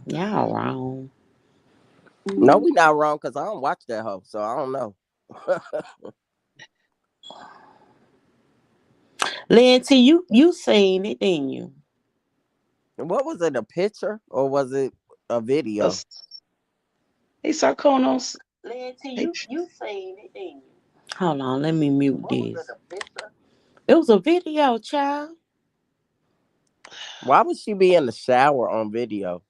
Y'all wrong. No, we not wrong because I don't watch that hoe, so I don't know. Lindsay, you seen it, didn't you? What was it? A picture or was it a video? Us- Hey, Sarkonos. Lindsay, Hey, you seen it, didn't you? Hold on, let me mute this. It was a video, child. Why would she be in the shower on video?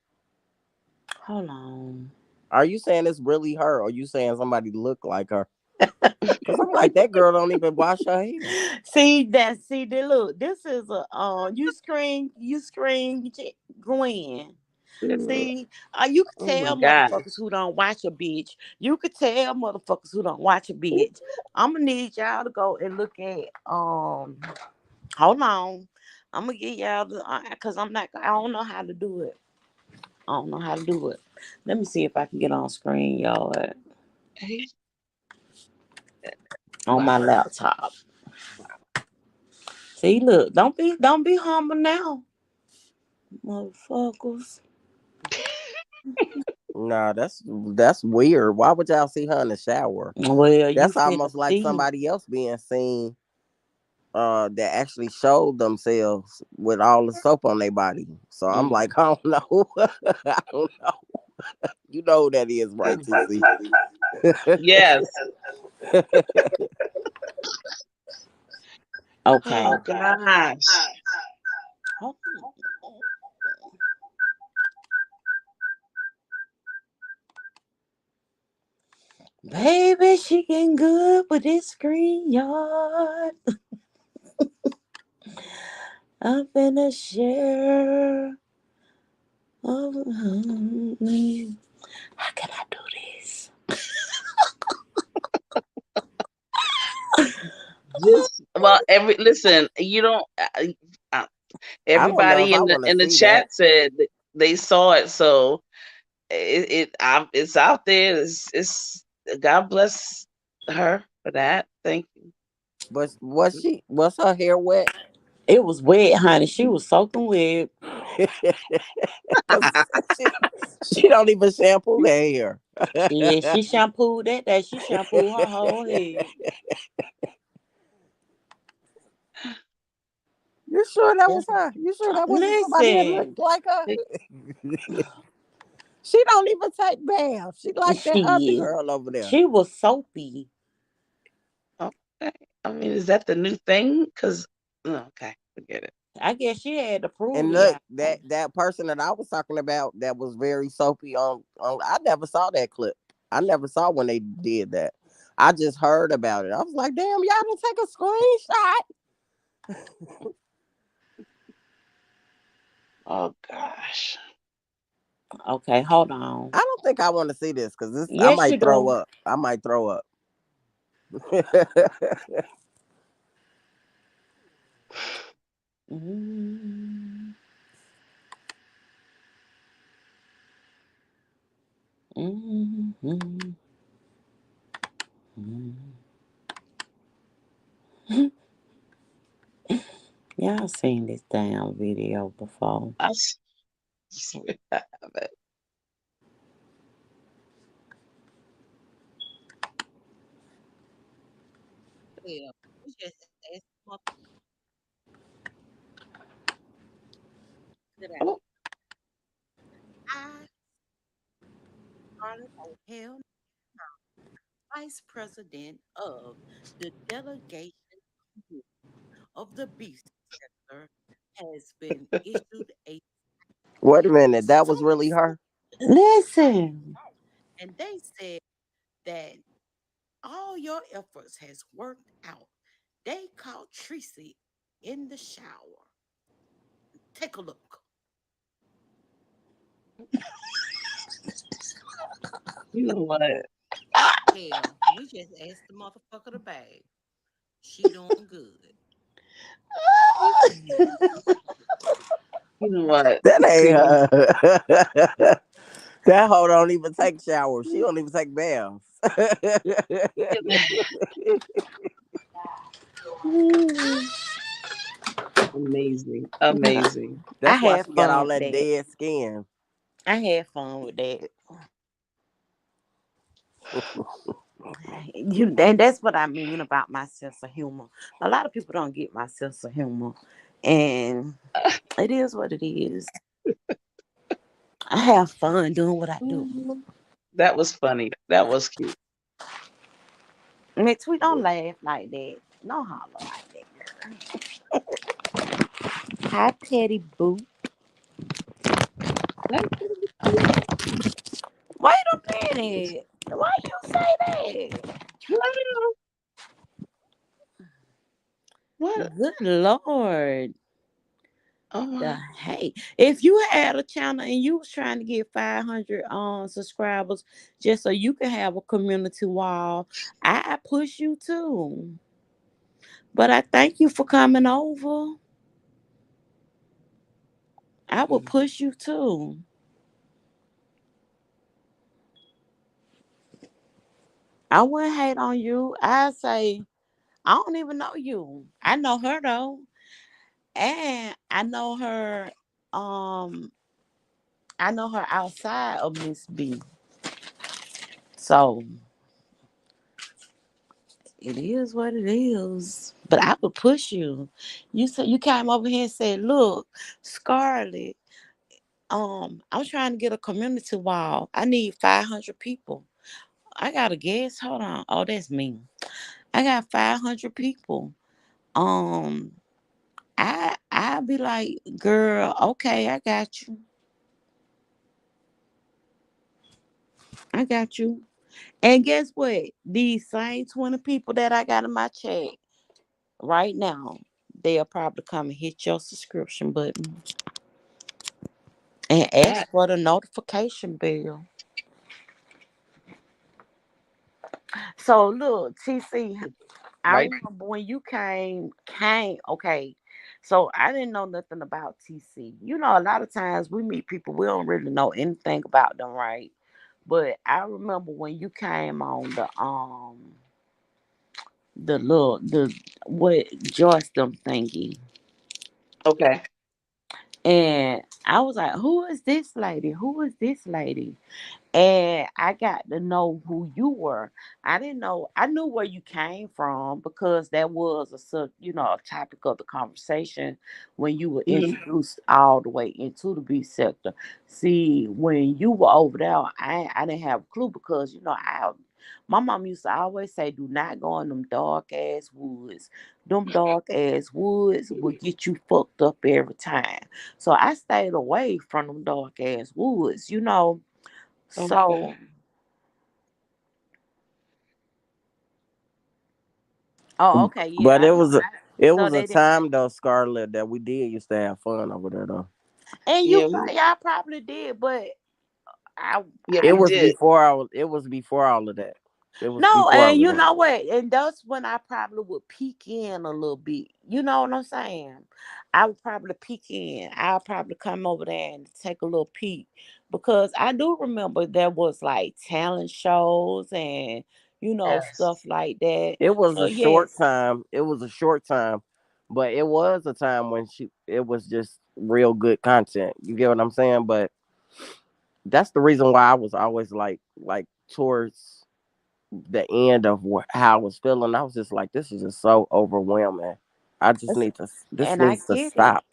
Hold on. Are you saying it's really her, or you saying somebody look like her? Because I'm like that girl don't even wash her hair. See that look. This is a you screen Gwen. See, you could oh my tell God. motherfuckers who don't watch a bitch. You could tell motherfuckers who don't watch a bitch. I'm gonna need y'all to go and look at hold on. I'm gonna get y'all the because I don't know how to do it. I don't know how to do it. Let me see if I can get on screen, y'all, Hey, on my wow. laptop. See, look, don't be humble now, motherfuckers. Nah, that's weird. Why would y'all see her in the shower? Well, you That's finna almost like see. somebody else being seen that actually showed themselves with all the soap on their body. So I'm Mm. like, I don't know. I don't know. You know who that is, right, TC? Yes. Okay. Oh gosh. Hold Baby, she getting good with this screen yard. I'm finna share. How can I do this? Just well, every listen. You don't. Uh, I don't know if everybody I in the want to see that. chat said they saw it, so it's out there. It's God bless her for that. Thank you. But was her hair wet? It was wet, honey. She was soaking wet. Cause she don't even shampoo the hair. Yeah, she shampooed that day. She shampooed her whole head. You sure that was That's, her? You sure that wasn't somebody that listen, looked like her? She don't even take baths. She like that other she girl over there. she was soapy. Okay. I mean, is that the new thing? Cause okay, forget it. I guess she had to prove And to look, y'all. that person that I was talking about that was very soapy on I never saw that clip. I never saw when they did that. I just heard about it. I was like, damn, y'all didn't take a screenshot. Oh gosh. Okay, hold on. I don't think I want to see this because this I Yes, you might throw do. up. I might throw up. Mm, mm, mm, mm. Y'all seen this damn video before. I swear I haven't. Yeah, we just asked mother that Oh, I Scarlett O'Hare, Vice President of the Delegation of the Beast Sector, has been issued a Wait a minute, that was super. really her. Listen, and they said that all your efforts has worked out. They caught Tracy in the shower. Take a look. you know what? Hell, we just asked the motherfucker to bathe. She doing good. You know what? That ain't See, her. That hoe don't even take showers. She don't even take baths. amazing, Nah, amazing. I That's why had she got fun all with that that. dead skin. I had fun with that. And that's what I mean about my sense of humor. A lot of people don't get my sense of humor, and it is what it is. I have fun doing what I do. That was funny. That was cute. Next, we don't laugh like that. Don't holler like that. Hi, Petty Boo. Like, Wait a minute. Why you say that? wow, what? Good Lord. Oh The my! hey, if you had a channel and you was trying to get 500 subscribers just so you can have a community wall, I push you too. But I thank you for coming over. I would Mm. push you too. I wouldn't hate on you. I say I don't even know you. I know her though, and Um, I know her outside of Miss B. So it is what it is. But I would push you. You said you came over here and said, "Look, Scarlett, I'm trying to get a community wall. I need 500 people. I got a guess. Hold on. Oh, that's me. I got 500 people. Um, I'll be like, girl, okay, I got you. I got you. And guess what? These same 20 people that I got in my chat right now, they'll probably come and hit your subscription button and ask That for the notification bell. So look, TC, I right? remember when you came, okay. So I didn't know nothing about TC. You know, a lot of times we meet people, we don't really know anything about them, right? But I remember when you came on the little the what Joyce them thingy. Okay. And I was like, who is this lady? Who is this lady? And I got to know who you were. I didn't know. I knew where you came from because that was a topic of the conversation when you were Hmm. introduced all the way into the B sector. See, when you were over there, I didn't have a clue because my mom used to always say, "Do not go in them dark ass woods. Them dark ass woods will get you fucked up every time." So I stayed away from them dark ass woods. Okay. So, oh, okay, But yeah, I it know. was it So was a they did, time though, Scarlett, that we did used to have fun over there though. and Yeah, y'all probably did, but I, yeah, It we I was did. before it was before all of that. It was no, before and all of you that. know what, and that's when I probably would peek in a little bit. You know what I'm saying? I would probably peek in. I'll probably come over there and take a little peek because I do remember there was like talent shows and stuff Yes. like that. It was So a short yes, time. It was a short time, but it was a time when it was just real good content. You get what I'm saying? But that's the reason why I was always like towards the end of how I was feeling. I was just like, this is just so overwhelming. I just It's- need to. This and I needs to get it. stop.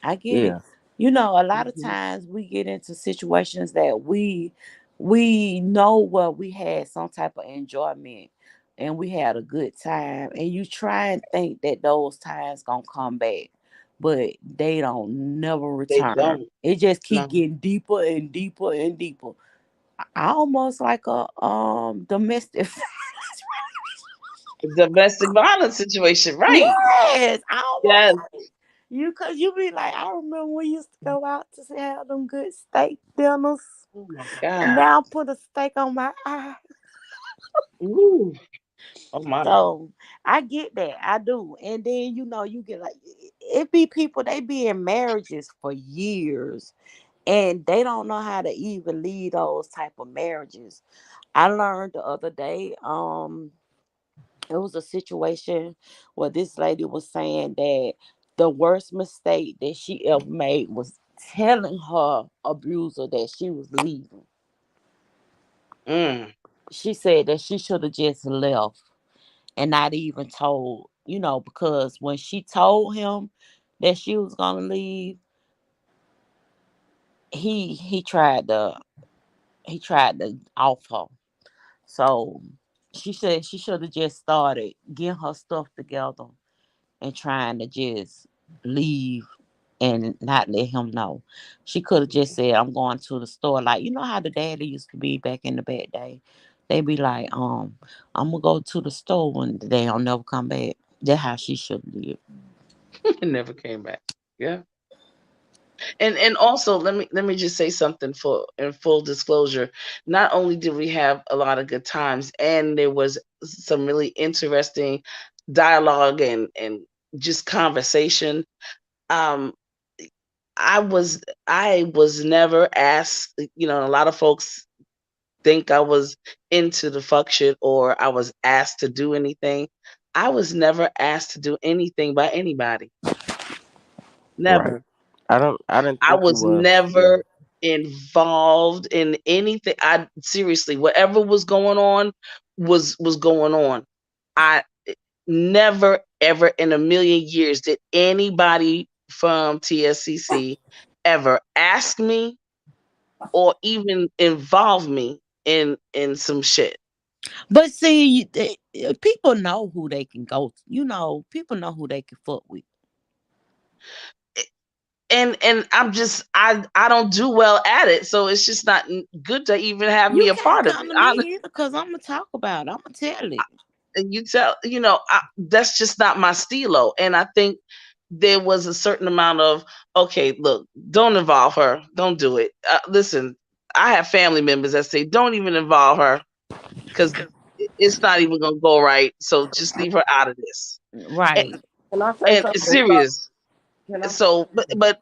I get it. Yeah. You know, a lot of Mhm. times we get into situations that we know where we had some type of enjoyment and we had a good time, and you try and think that those times gonna come back, but they don't never They return. don't. It just keep No. getting deeper and deeper and deeper. Almost like a domestic. Domestic violence situation, right? Yes, almost Yes. like you, cause you be like, I remember we used to go out to have them good steak dinners, Oh my and God. now put a steak on my eye. Ooh. Oh my. So I get that, I do. And then you get like it be people, they be in marriages for years and they don't know how to even lead those type of marriages. I learned the other day, it was a situation where this lady was saying that the worst mistake that she ever made was telling her abuser that she was leaving. Mm. She said that she should have just left and not even told, because when she told him that she was gonna leave, he tried to off her. So she said she should have just started getting her stuff together and trying to just leave and not let him know. She could have just said, I'm going to the store. Like, you know how the daddy used to be back in the bad day? They be like, I'm gonna go to the store when they don't never come back. That's how she should live. It never came back. Yeah. And also let me just say something for in full disclosure. Not only did we have a lot of good times, and there was some really interesting dialogue and just conversation. Um, I was never asked. A lot of folks think I was into the fuck shit or I was asked to do anything. I was never asked to do anything by anybody. Right. Never. I didn't I think you was was. Yeah. never involved in anything. I seriously, whatever was going on was going on. I never ever in a million years did anybody from TSCC ever ask me or even involve me in some shit. But see, people know who they can go to. People know who they can fuck with. And I don't do well at it, so it's just not good to even have me You a can't part of come it. to me either because I'm going to talk about it. I'm going to tell it. And that's just not my stilo. And I think there was a certain amount of, okay, look, don't involve her, don't do it. Listen, I have family members that say don't even involve her because it's not even gonna go right, so just leave her out of this. and, Right. Can I say and it's something? serious. Can I say So something? but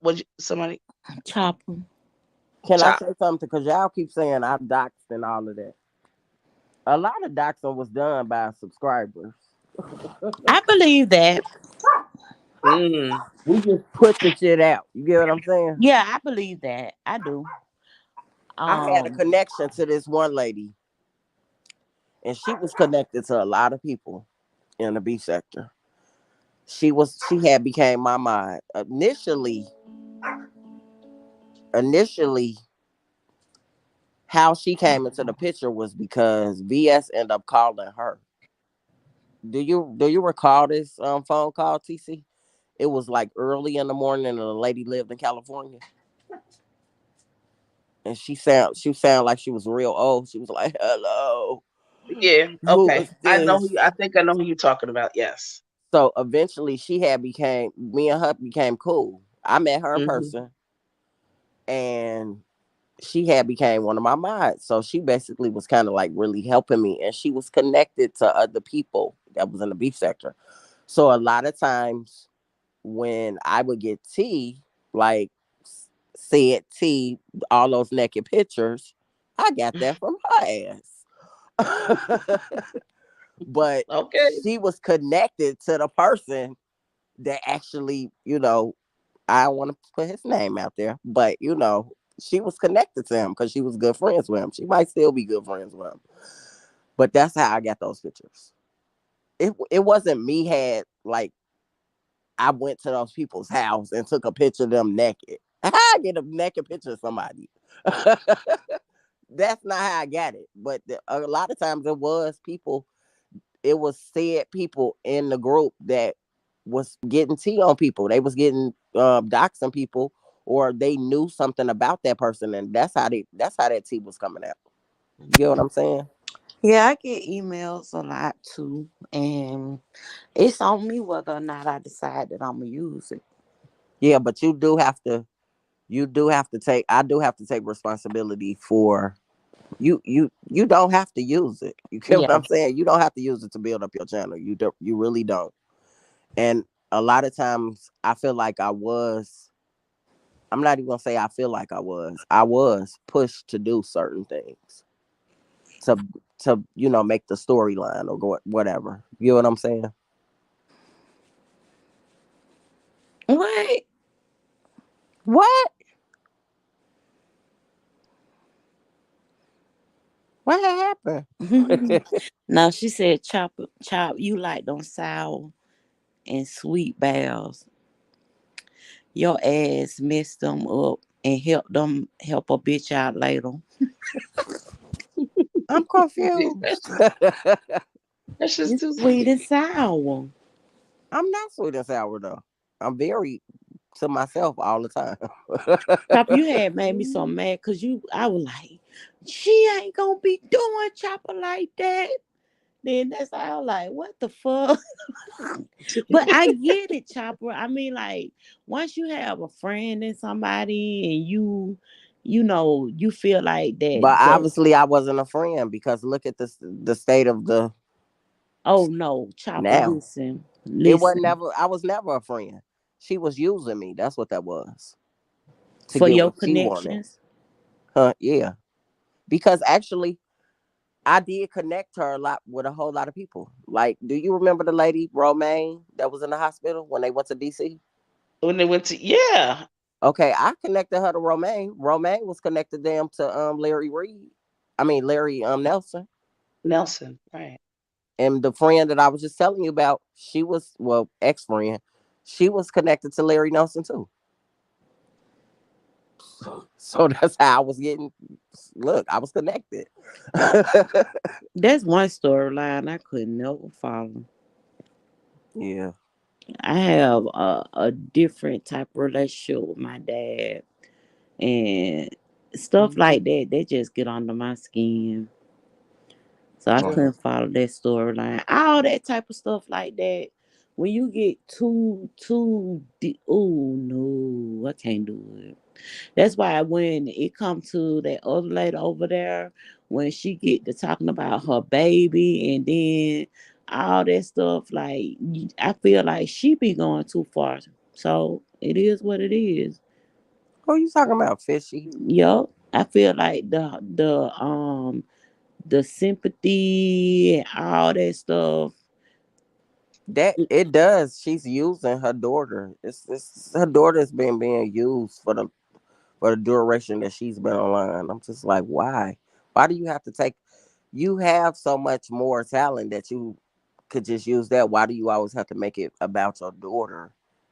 what somebody Chopper. Can I chop. say something? Because y'all keep saying I doxed and all of that. A lot of doxing was done by subscribers. I believe that. Mm. We just put the shit out. You get what I'm saying? Yeah, I believe that. I do. I had a Um, connection to this one lady, and she was connected to a lot of people in the B sector. She had became my mod. Initially, how she came into the picture was because VS ended up calling her. Do you recall this phone call, TC? It was like early in the morning, and the lady lived in California, and she sound like she was real old. She was like, "Hello, Yeah, who okay. is this?" I think I know who you're talking about. Yes. So eventually, she had became me and her became cool. I met her in Hmm. person, and she had became one of my mods. So she basically was kind of like really helping me, and she was connected to other people that was in the beef sector. So a lot of times when I would get tea, like said tea, all those naked pictures, I got that from her ass. But Okay. she was connected to the person that actually, I don't want to put his name out there, but she was connected to him because she was good friends with him. She might still be good friends with him. But that's how I got those pictures. It wasn't me had like I went to those people's house and took a picture of them naked. I get a naked picture of somebody. That's not how I got it. But a lot of times it was people, it was said people in the group that was getting tea on people. They was getting doxing people, or they knew something about that person, and that's how that tea was coming out. You get what I'm saying? Yeah, I get emails a lot too, and it's on me whether or not I decide that I'm gonna use it. Yeah, but you do have to take I do have to take responsibility for you don't have to use it. You get what Yeah. I'm saying? You don't have to use it to build up your channel. You really don't. And a lot of times I feel like I'm not even gonna say I feel like I was pushed to do certain things to make the storyline or whatever. You know what I'm saying? What? What? What happened? No, she said chop, you like them sour and sweet bells. Your ass messed them up and help a bitch out later. I'm confused. That's just It's too sweet and sweet. sour. I'm not sweet and sour though. I'm very to myself all the time. Chop, you had made me so mad because I was like, she ain't gonna be doing Chopper like that. Then that's how I was like, what the fuck? But I get it, Chopper. I mean, like, once you have a friend and somebody and you feel like But that. obviously, I wasn't a friend because look at the state of the Oh no, Chopper, now. listen, It wasn't listen. never. I was never a friend. She was using me. That's what that was to For get your what she wanted. connections. Huh? Yeah. Because actually, I did connect her a lot with a whole lot of people. Like, do you remember the lady Romaine that was in the hospital when they went to DC? When they went to, yeah, Okay, I connected her to Romaine. Romaine was connected them to Larry Reed. I mean Larry Nelson. Nelson, right? And the friend that I was just telling you about, she was ex friend. She was connected to Larry Nelson too. So that's how I was getting. Look, I was connected. That's one storyline I could never follow. Yeah. I have a different type of relationship with my dad, and stuff Mhm. like that. They just get under my skin. So I True. couldn't follow that storyline. All that type of stuff like that. When you get oh no, I can't do it. That's why when it come to that other lady over there, when she get to talking about her baby and then all that stuff, like I feel like she be going too far. So it is what it is. Who you talking about, Fishy? Yup. I feel like the sympathy and all that stuff. That it does. She's using her daughter. It's her daughter's been being used for the duration that she's been online. I'm just like, why? Why do you have to take? You have so much more talent that you could just use that. Why do you always have to make it about your daughter?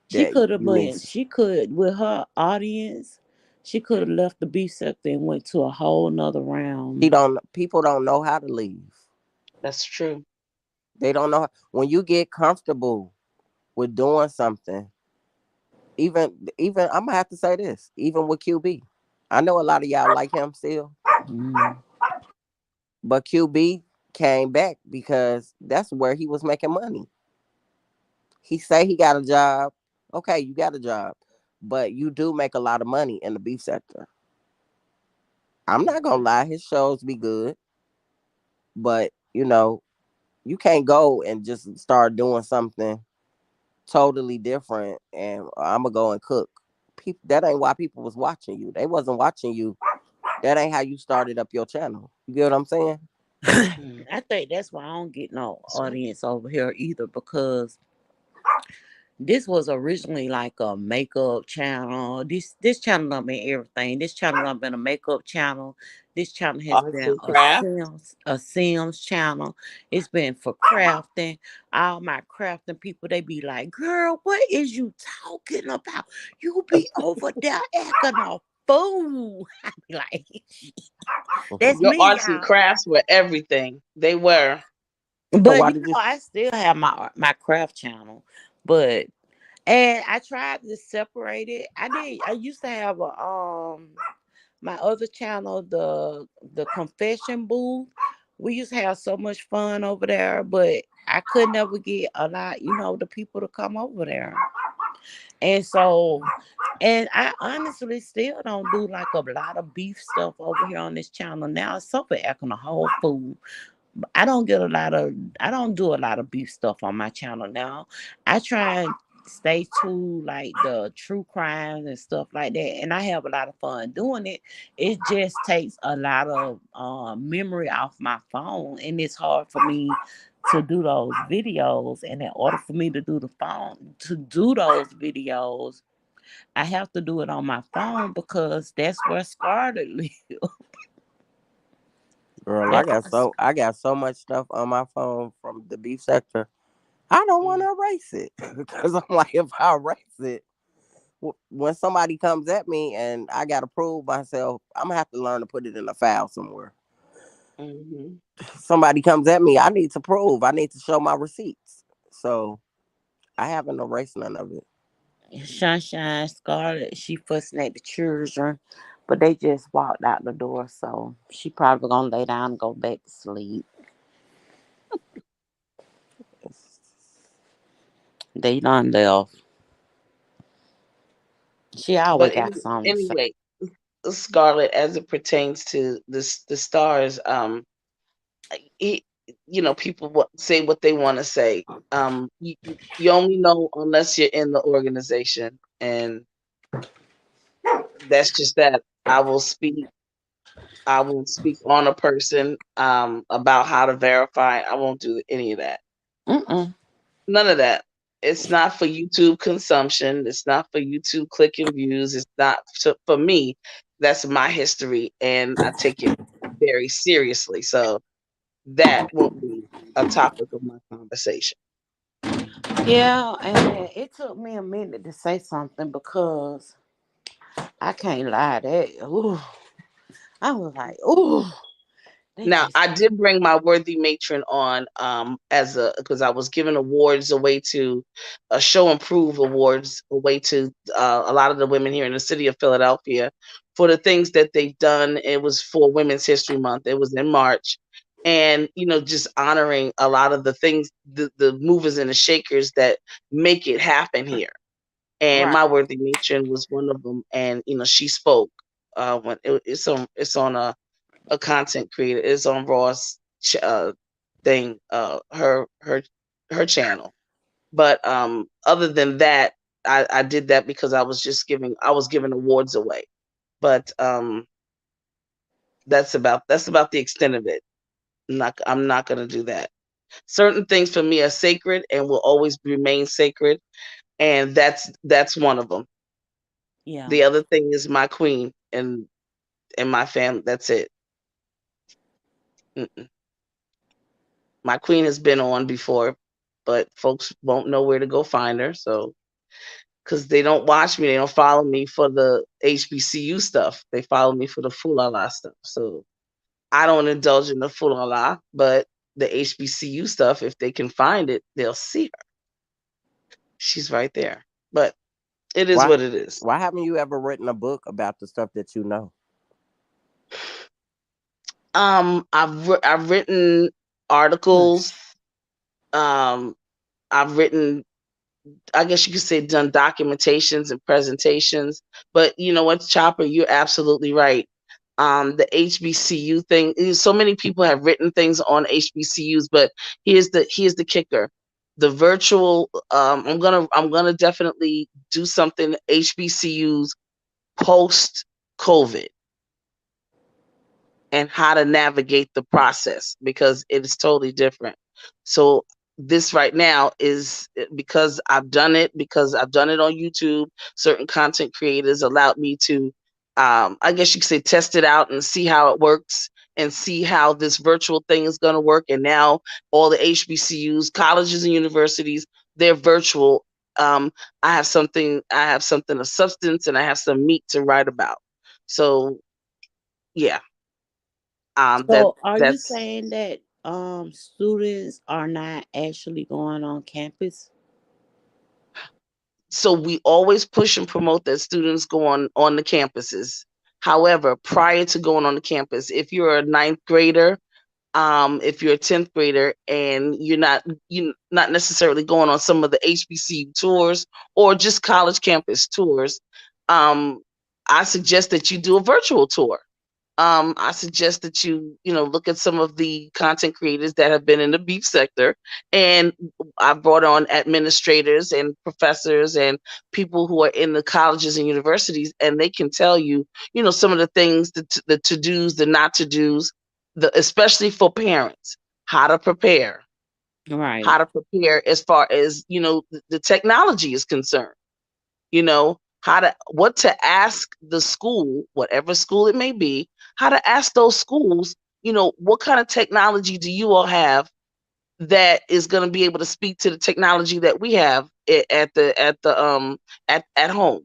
She That could have you need. been. She could with her audience. She could have left the beef sector and went to a whole nother She round. don't. People don't know how to leave. That's true. They don't know when you get comfortable with doing something. Even I'm gonna have to say this. Even with QB, I know a lot of y'all like him still, Mm. but QB came back because that's where he was making money. He say he got a job. Okay, you got a job, but you do make a lot of money in the beef sector. I'm not gonna lie, his shows be good, but you can't go and just start doing something totally different and I'm gonna go and cook. People, that ain't why people was watching you. They wasn't watching you. That ain't how you started up your channel. You get what I'm saying? Mm. I think that's why I don't get no So, audience over here either because This was originally like a makeup channel. This channel done been everything. This channel done been a makeup channel. This channel has Arts been and craft. A Sims channel. It's been for crafting. All my crafting people, they be like, "Girl, what is you talking about? You be over there acting a fool." I be like, "That's Your me, arts and y'all." crafts were everything. They were. So But why you did know, you? I still have my craft channel, but and I tried to separate it. I did. I used to have a my other channel, the confession booth. We used to have so much fun over there, but I could never get a lot, the people to come over there. And so, and I honestly still don't do like a lot of beef stuff over here on this channel now. It's super acting a whole fool. I don't get a lot of I don't do a lot of beef stuff on my channel now. I try and stay to like the true crimes and stuff like that. And I have a lot of fun doing it. It just takes a lot of memory off my phone and it's hard for me to do those videos. And in order for me to do those videos, I have to do it on my phone because that's where Scarlet lives. Girl, That's I got so much stuff on my phone from the beef sector. I don't want Mm. to erase it because I'm like, if I erase it, when somebody comes at me and I gotta prove myself, I'm gonna have to learn to put it in a file somewhere. Hmm. Somebody comes at me, I need to prove. I need to show my receipts. So I haven't erased none of it. Sunshine, Scarlet, she fussing at the children, but they just walked out the door, so she probably gonna lay down and go back to sleep. They done left. She always But got something to say. anyway, Scarlett, as it pertains to this, the stars, it, people say what they want to say. You only know unless you're in the organization, and that's just that. I will speak on a person about how to verify. I won't do any of that. Mm-mm. None of that. It's not for YouTube consumption. It's not for YouTube click and views. It's not for me. That's my history, and I take it very seriously. So that won't be a topic of my conversation. Yeah, and it took me a minute to say something because I can't lie. I was like, ooh, they Now, just I did bring my worthy matron on as a because I was giving awards away to show and prove awards away to a lot of the women here in the city of Philadelphia for the things that they've done. It was for Women's History Month. It was in March, and just honoring a lot of the things, the movers and the shakers that make it happen here. And right. my worthy matron was one of them, and she spoke when it's on a content creator. It's on Raw's thing, her channel. But other than that, I did that because I was giving awards away. But that's about the extent of it. I'm not gonna do that. Certain things for me are sacred and will always remain sacred, and that's one of them. Yeah. The other thing is my queen and my family. That's it. Mm-mm. My queen has been on before, but folks won't know where to go find her. So, because they don't watch me, they don't follow me for the HBCU stuff. They follow me for the Fulala stuff. So, I don't indulge in the Fulala, but the HBCU stuff, if they can find it, they'll see her. She's right there. But it is Why what it is. why haven't you ever written a book about the stuff that you know? I've written articles. Um, I've written, I guess you could say, done documentations and presentations. But you know what, Chopper, you're absolutely right. The HBCU thing. So many people have written things on HBCUs, but here's the kicker. The virtual. I'm gonna definitely do something HBCUs post COVID and how to navigate the process because it is totally different. So this right now is because I've done it on YouTube. Certain content creators allowed me to, I guess you could say, test it out and see how it works and see how this virtual thing is going to work. And now all the HBCUs, colleges and universities, they're virtual. um, I have something of substance, and I have some meat to write about. So yeah, So are you that's saying that students are not actually going on campus? so we always push and promote that students go on the campuses. However, prior to going on the campus, if you're a ninth grader, if you're a 10th grader and you're not necessarily going on some of the HBCU tours or just college campus tours, um, I suggest that you do a virtual tour. I suggest that you know, look at some of the content creators that have been in the beef sector, and I brought on administrators and professors and people who are in the colleges and universities, and they can tell you, you know, some of the things, the to dos, the not to dos, especially for parents, how to prepare, Right. as far as, you know, the technology is concerned. You know, what to ask the school, whatever school it may be, how to ask those schools, you know, what kind of technology do you all have that is going to be able to speak to the technology that we have at home.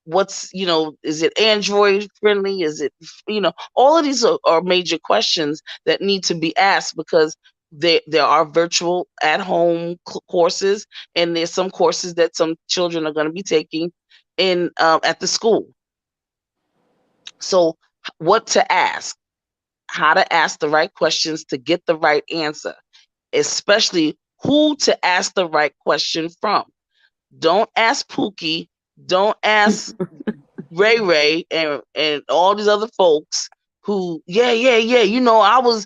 What's, you know, is it Android friendly? Is it, you know, all of these are major questions that need to be asked, because there are virtual at home courses, and there's some courses that some children are going to be taking in at the school. So what to ask, how to ask the right questions to get the right answer, especially who to ask the right question from. Don't ask Pookie. Don't ask Ray Ray and all these other folks who, yeah. You know, I was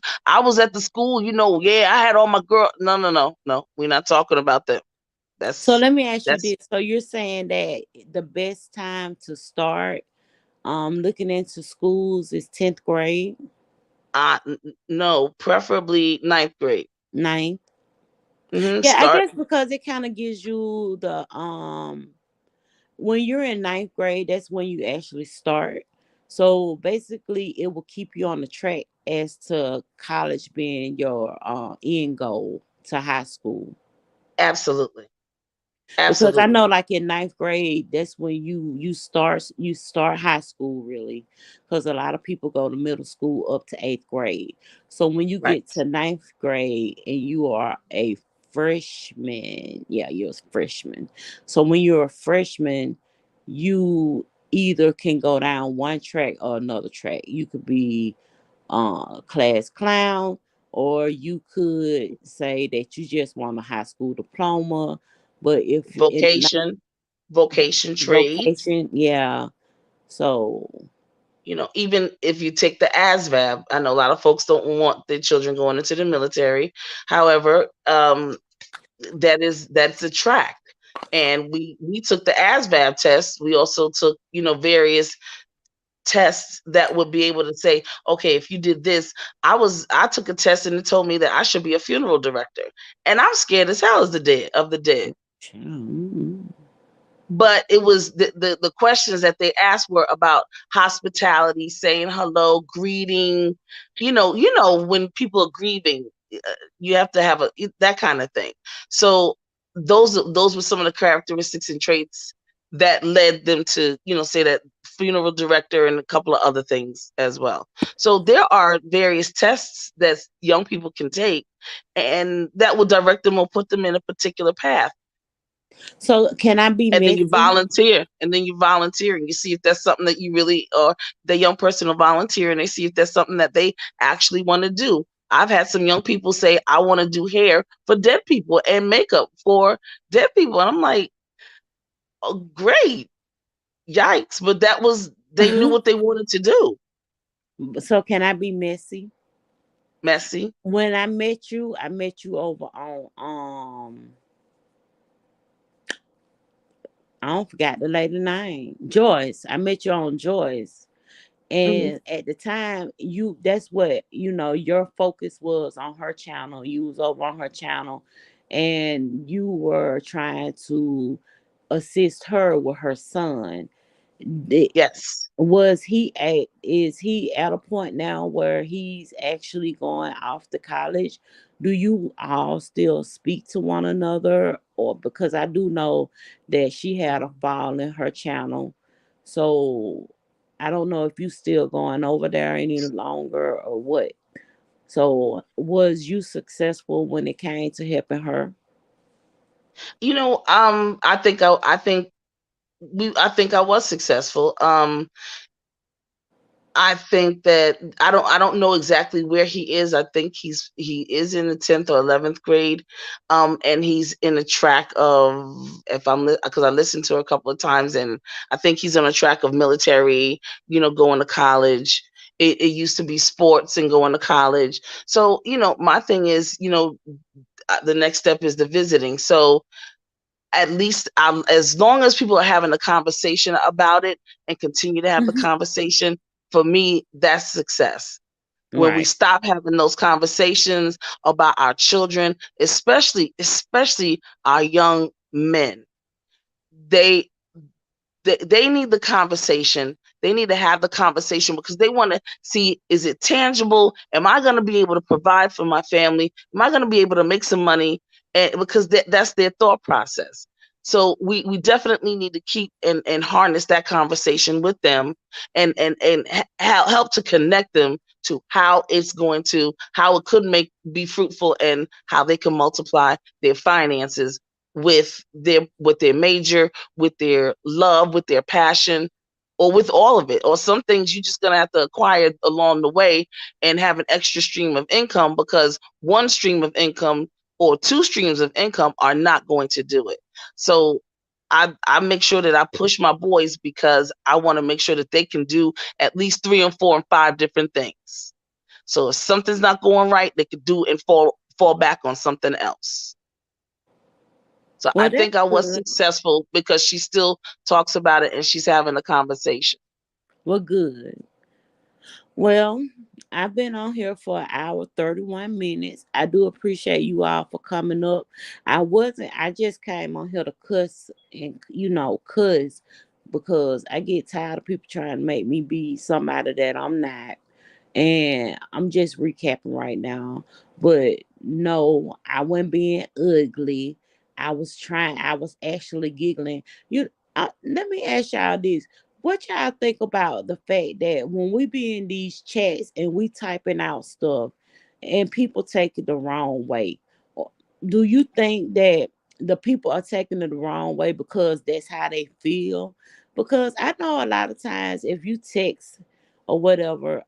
at the school. You know, yeah, I had all my girl. No. We're not talking about them. So That's let me ask you that's this. So you're saying that the best time to start looking into schools is 10th grade, no, preferably ninth grade. ninth. Yeah, I Start guess because it kind of gives you the when you're in ninth grade, that's when you actually start. So basically, it will keep you on the track as to college being your end goal to high school. absolutely, Because I absolutely know, like in ninth grade, that's when you start high school really. Because a lot of people go to middle school up to eighth grade. So when you right. get to ninth grade and you are a freshman, yeah, you're a freshman. So when you're a freshman, you either can go down one track or another track. You could be class clown, or you could say that you just want a high school diploma. But if in Vocation, vocation trades. vocation, yeah. So, You know, even if you take the ASVAB, I know a lot of folks don't want their children going into the military. However, that's a track. And we took the ASVAB test. We also took, you know, various tests that would be able to say, okay, if you did this, I took a test and it told me that I should be a funeral director. And I'm scared as hell as the dead. mm, But it was the questions that they asked were about hospitality, saying hello, greeting, you know, when people are grieving, you have to have that kind of thing. So those were some of the characteristics and traits that led them to, you know, say that funeral director, and a couple of other things as well. So there are various tests that young people can take, and that will direct them or put them in a particular path. so can I be And then you messy? volunteer, and you see if that's something that you really, or the young person will volunteer, and they see if that's something that they actually want to do. I've had some young people say, I want to do hair for dead people and makeup for dead people, and I'm like, oh, great, yikes. But that was, they knew what they wanted to do. So can I be messy? Messy. When I met you over on I don't forgot the lady name. Joyce. I met you on Joyce. Hmm. And at the time, that's what, your focus was on her channel. You was over on her channel, and you were trying to assist her with her son. Yes. Was he a is he at a point now where he's actually going off to college? Do you all still speak to one another? Or because I do know that she had a fall in her channel, so I don't know if you still going over there any longer or what. So was you successful when it came to helping her? I think I was successful. I think that I don't know exactly where he is. I think he is in the 10th or 11th grade. And he's in a track of, if I'm because I listened to her a couple of times, and I think he's on a track of military, going to college. It used to be sports and going to college. So, my thing is, the next step is the visiting. So at least, as long as people are having a conversation about it and continue to have the Mhm. conversation, for me, that's success. When we Right. stop having those conversations about our children, especially our young men, they they need the conversation. They need to have the conversation because they want to see, is it tangible? Am I going to be able to provide for my family? Am I going to be able to make some money? And because that's their thought process. So we definitely need to keep and harness that conversation with them, and help to connect them to how it could be fruitful, and how they can multiply their finances with their major, with their love, with their passion, or with all of it. Or some things you're just gonna have to acquire along the way and have an extra stream of income, because one stream of income or two streams of income are not going to do it. So I make sure that I push my boys, because I want to make sure that they can do at least three and four and five different things. So if something's not going right, they could do and fall back on something else. So I Well, that's think I was good. successful because she still talks about it and she's having a conversation. Well, good. Well, I've been on here for an hour, 31 minutes. I do appreciate you all for coming up. I just came on here to cuss and, cuss because I get tired of people trying to make me be somebody that I'm not. And I'm just recapping right now. But no, I wasn't being ugly. I was actually giggling. Let me ask y'all this. What y'all think about the fact that when we be in these chats and we typing out stuff and people take it the wrong way? Or do you think that the people are taking it the wrong way because that's how they feel? Because I know a lot of times if you text or whatever,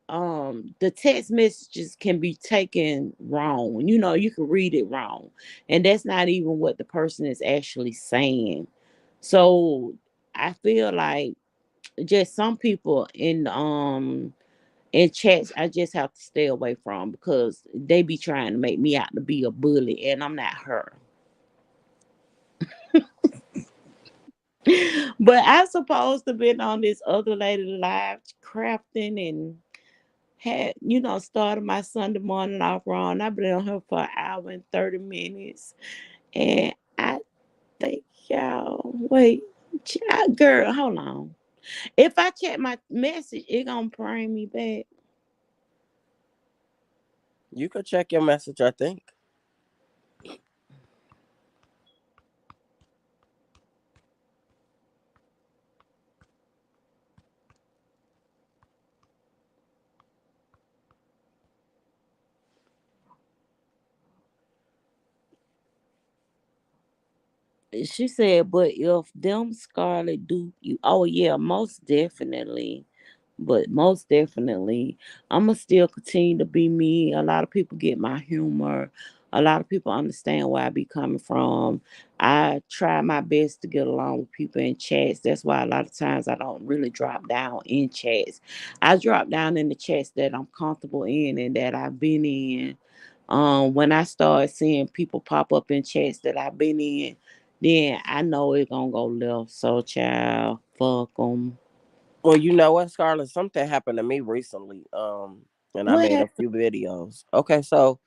the text messages can be taken wrong. You can read it wrong, and that's not even what the person is actually saying. So I feel like just some people in chats I just have to stay away from because they be trying to make me out to be a bully, and I'm not her. But I supposed to been on this other lady live crafting and had, started my Sunday morning off wrong. I've been on here for an hour and 30 minutes. And I think y'all, wait, girl, hold on. If I check my message, it gonna bring me back. You could check your message, I think. She said, but if them Scarlet do you, oh yeah, most definitely. But most definitely, I'ma still continue to be me. A lot of people get my humor. A lot of people understand where I be coming from. I try my best to get along with people in chats. That's why a lot of times I don't really drop down in chats. I drop down in the chats that I'm comfortable in and that I've been in. When I start seeing people pop up in chats that I've been in, then I know it's gonna go left. So, child, fuck them. Well, you know what, Scarlett? Something happened to me recently. And I What made a happened? few videos. Okay, so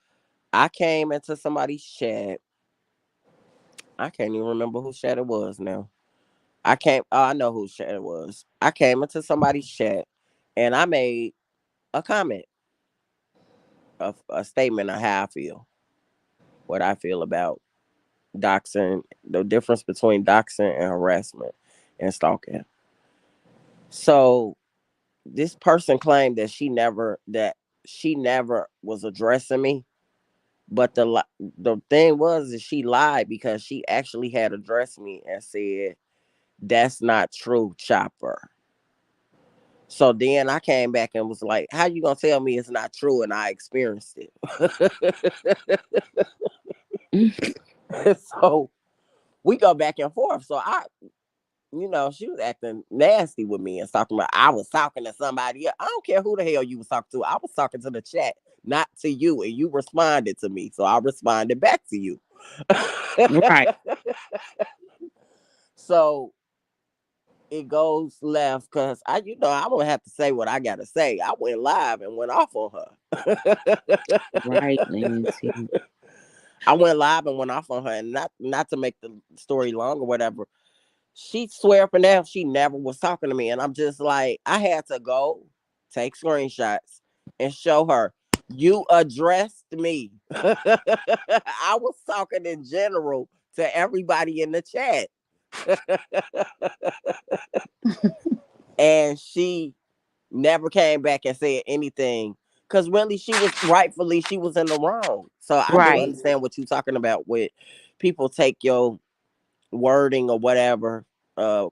I came into somebody's chat. I can't even remember whose chat it was now. I came. Oh, I know whose chat it was. I came into somebody's chat, and I made a comment, a statement of how I feel, what I feel about doxing, the difference between doxing and harassment and stalking. So this person claimed that she never was addressing me, but the thing was that she lied because she actually had addressed me and said that's not true, Chopper. So then I came back and was like, how you gonna tell me it's not true and I experienced it? So we go back and forth. So she was acting nasty with me and talking about I was talking to somebody else. I don't care who the hell you was talking to. I was talking to the chat, not to you. And you responded to me. So I responded back to you. Right. So it goes left because I'm gonna have to say what I gotta say. I went live and went off on her. Right, Nancy. I went live and went off on her, and not to make the story long or whatever. She swear up and down she never was talking to me, and I'm just like, I had to go take screenshots and show her you addressed me. I was talking in general to everybody in the chat. And she never came back and said anything because really she was in the wrong. So I do Right. understand what you're talking about with people take your wording or whatever. uh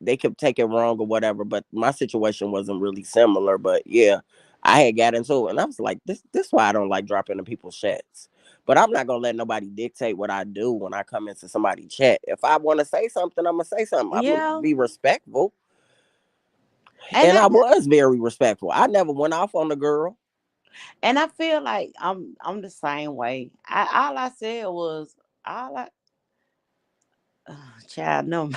they could take it wrong or whatever, but my situation wasn't really similar. But yeah, I had got into it and I was like, this why I don't like dropping in people's chats. But I'm not gonna let nobody dictate what I do when I come into somebody's chat. If I want to say something, I'm gonna say something. I'm gonna Yeah. be respectful. And And I I was very respectful. I never went off on the girl. and I feel like I'm the same way. All I said was all I child no.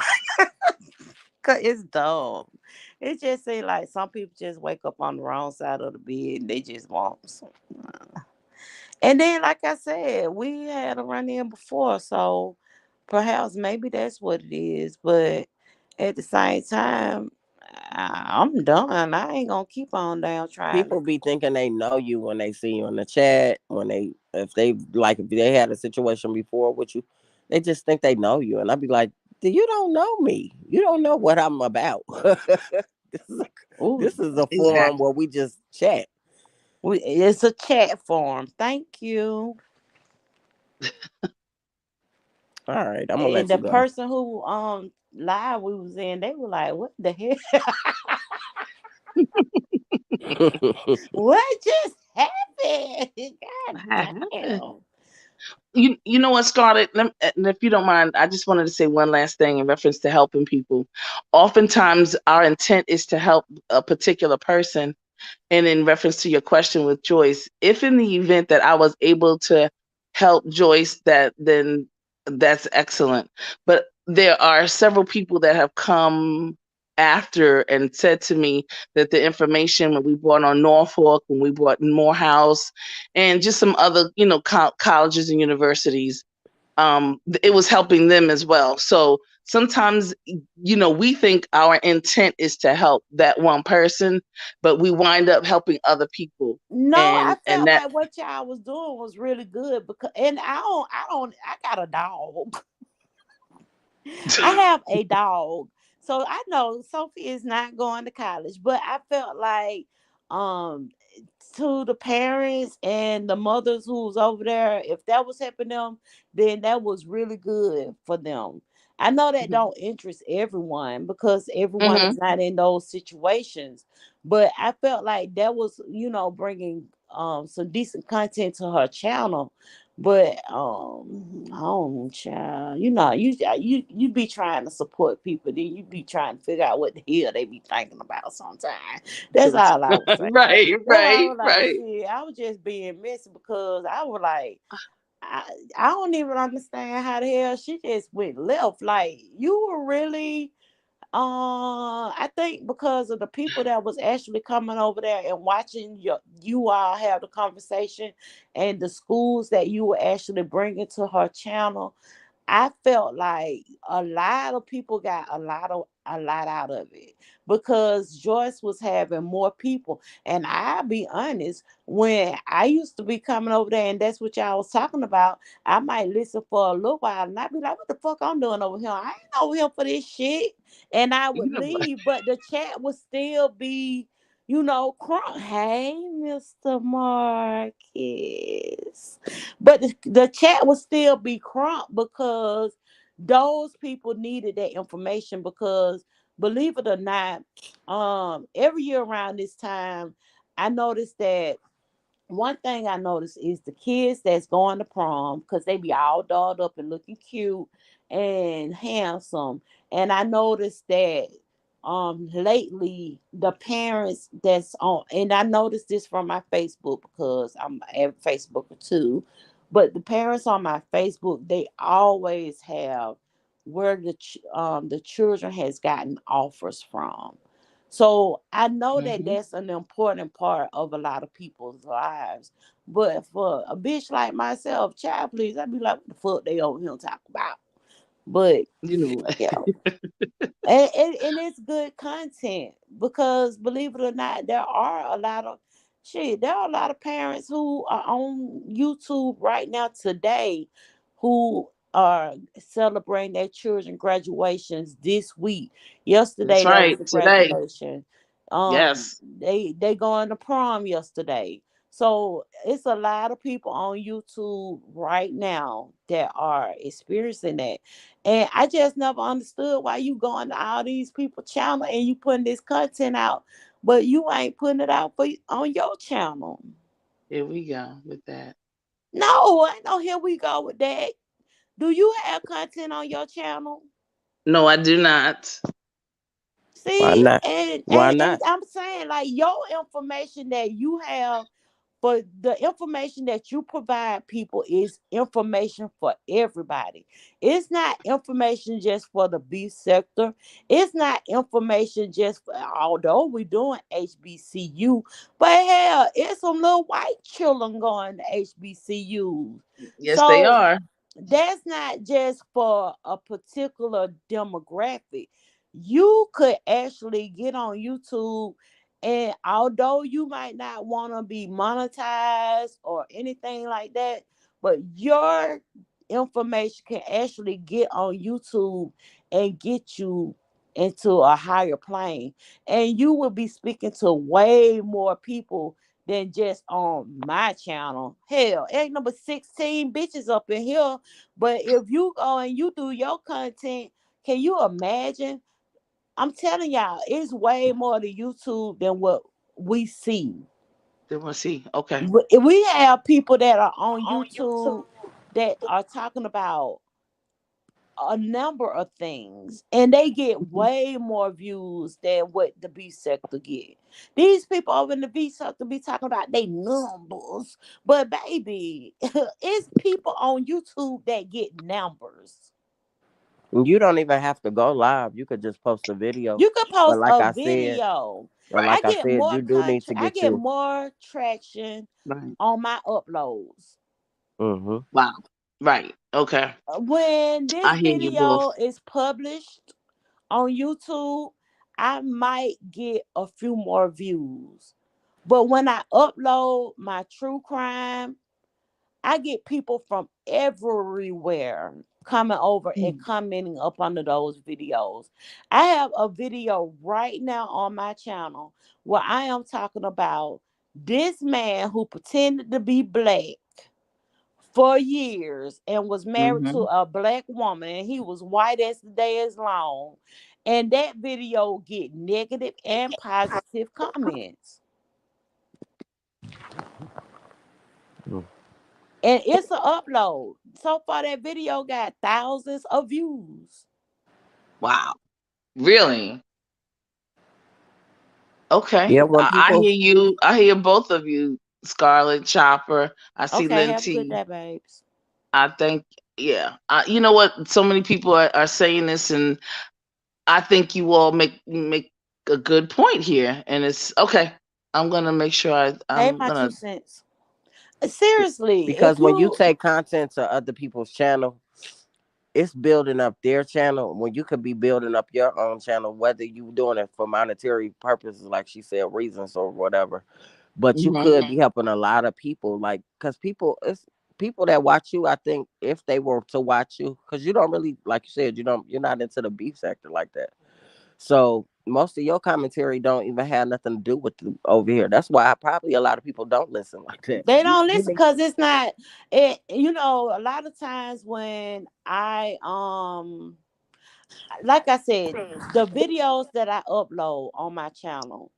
Cause it's dumb. It just seems like some people just wake up on the wrong side of the bed and they just want some. And then, like I said, we had a run in before, so perhaps maybe that's what it is. But at the same time, I'm done. I ain't gonna keep on down trying to. People be thinking they know you when they see you in the chat. If they had a situation before with you, they just think they know you. And I'd be like, you don't know me. You don't know what I'm about. this is a, Ooh, this is a forum exactly. where we just chat. It's a chat form. Thank you. All right, I'm gonna And let the you go. person who live we was in, they were like, "What the hell? What just happened? God What happened? damn!" You know what started? And if you don't mind, I just wanted to say one last thing in reference to helping people. Oftentimes, our intent is to help a particular person. And in reference to your question with Joyce, if in the event that I was able to help Joyce, then that's excellent. But there are several people that have come after and said to me that the information when we brought on Norfolk, when we brought Morehouse, and just some other, colleges and universities, it was helping them as well. So sometimes, we think our intent is to help that one person, but we wind up helping other people. No, I And felt that like what y'all was doing was really good because, and I got a dog. I have a dog. So I know Sophie is not going to college, but I felt like um to the parents and the mothers who's over there, if that was helping them, then that was really good for them. I know that Mhm. don't interest everyone because everyone is Mhm. not in those situations, but I felt like that was, bringing some decent content to her channel. But oh child, you be trying to support people, then you be trying to figure out what the hell they be thinking about sometimes. That's all I was saying. Right, That's all I right, was like. right. See, I was just being messy because I was like, I, I don't even understand how the hell she just went left. Like you were really I think because of the people that was actually coming over there and watching you all have the conversation, and the schools that you were actually bringing to her channel. I felt like a lot of people got a lot out of it because Joyce was having more people. And I'll be honest, when I used to be coming over there and that's what y'all was talking about, I might listen for a little while and I'd be like, what the fuck I'm doing over here? I ain't over here for this shit. And I You would know what? leave, but the chat would still be, crunk. Hey, Mr. Marcus. But the chat would still be crunk because those people needed that information because believe it or not, every year around this time, I noticed that one thing I noticed is the kids that's going to prom because they be all dolled up and looking cute and handsome. And I noticed that lately the parents that's on, and I noticed this from my Facebook because I'm a Facebooker too, but the parents on my Facebook, they always have where the children has gotten offers from. So I know that Hmm. that's an important part of a lot of people's lives. But for a bitch like myself, child, please, I'd be like, what the fuck they over here talk about? But You know what? yeah, and it's good content because believe it or not, there are a lot of parents who are on YouTube right now today who are celebrating their children graduations this week. That's Yesterday there right. was a Today. graduation. Yes. They going to prom yesterday. So it's a lot of people on YouTube right now that are experiencing that. And I just never understood why you going to all these people channel and you putting this content out, but you ain't putting it out on your channel. Here we go with that. No, I know. Here we go with that. Do you have content on your channel? No, I do not. Why See, not? Why and not? I'm saying like your information that you have, but the information that you provide people is information for everybody. It's not information just for the B sector. It's not information just for, although we're doing HBCU, but hell, it's some little white children going to HBCUs. Yes, they So are. that's not just for a particular demographic. You could actually get on YouTube, and although you might not want to be monetized or anything like that, but your information can actually get on YouTube and get you into a higher plane. And you will be speaking to way more people than just on my channel. Hell, ain't number 16 bitches up in here. But if you go and you do your content, can you imagine? I'm telling y'all, it's way more to YouTube than what we see. They want to see. Okay. We have people that are on YouTube that are talking about a number of things and they get Mhm. way more views than what the B sector get. These people over in the B sector be talking about they numbers, but baby, it's people on YouTube that get numbers. You don't even have to go live. You could just post a video. You could But post like a I said, video. but Right. I like I get said, more you do need content. to I get get you. more traction Right. on my uploads. Hmm. Wow. Right. Okay. When this I hear you both. video is published on YouTube, I might get a few more views. But when I upload my true crime, I get people from everywhere coming over and Mm. commenting up under those videos. I have a video right now on my channel where I am talking about this man who pretended to be black for years and was married to Mm-hmm. a black woman and he was white as the day is long. And that video get negative and positive comments. And it's an upload. So far that video got thousands of views. Wow. Really? Okay. Yeah, when I people hear you. I hear both of you, Scarlet Chopper. I see Okay, Lynn have a good T. day, babes. I think, yeah. You know what? So many people are saying this, and I think you all make a good point here. And it's okay. I'm gonna make sure Hey, I'm my two gonna. cents. Seriously, if because when you you take content to other people's channel, it's building up their channel when you could be building up your own channel, whether you doing it for monetary purposes, like she said, reasons or whatever. But you Mhm. could be helping a lot of people, like because people, it's people that watch you. I think if they were to watch you, because you don't really, like you said, you're not into the beef sector like that. So most of your commentary don't even have nothing to do with over here. That's why probably a lot of people don't listen like that. They You don't you listen need because it's not it. You know, a lot of times when like I said, the videos that I upload on my channel,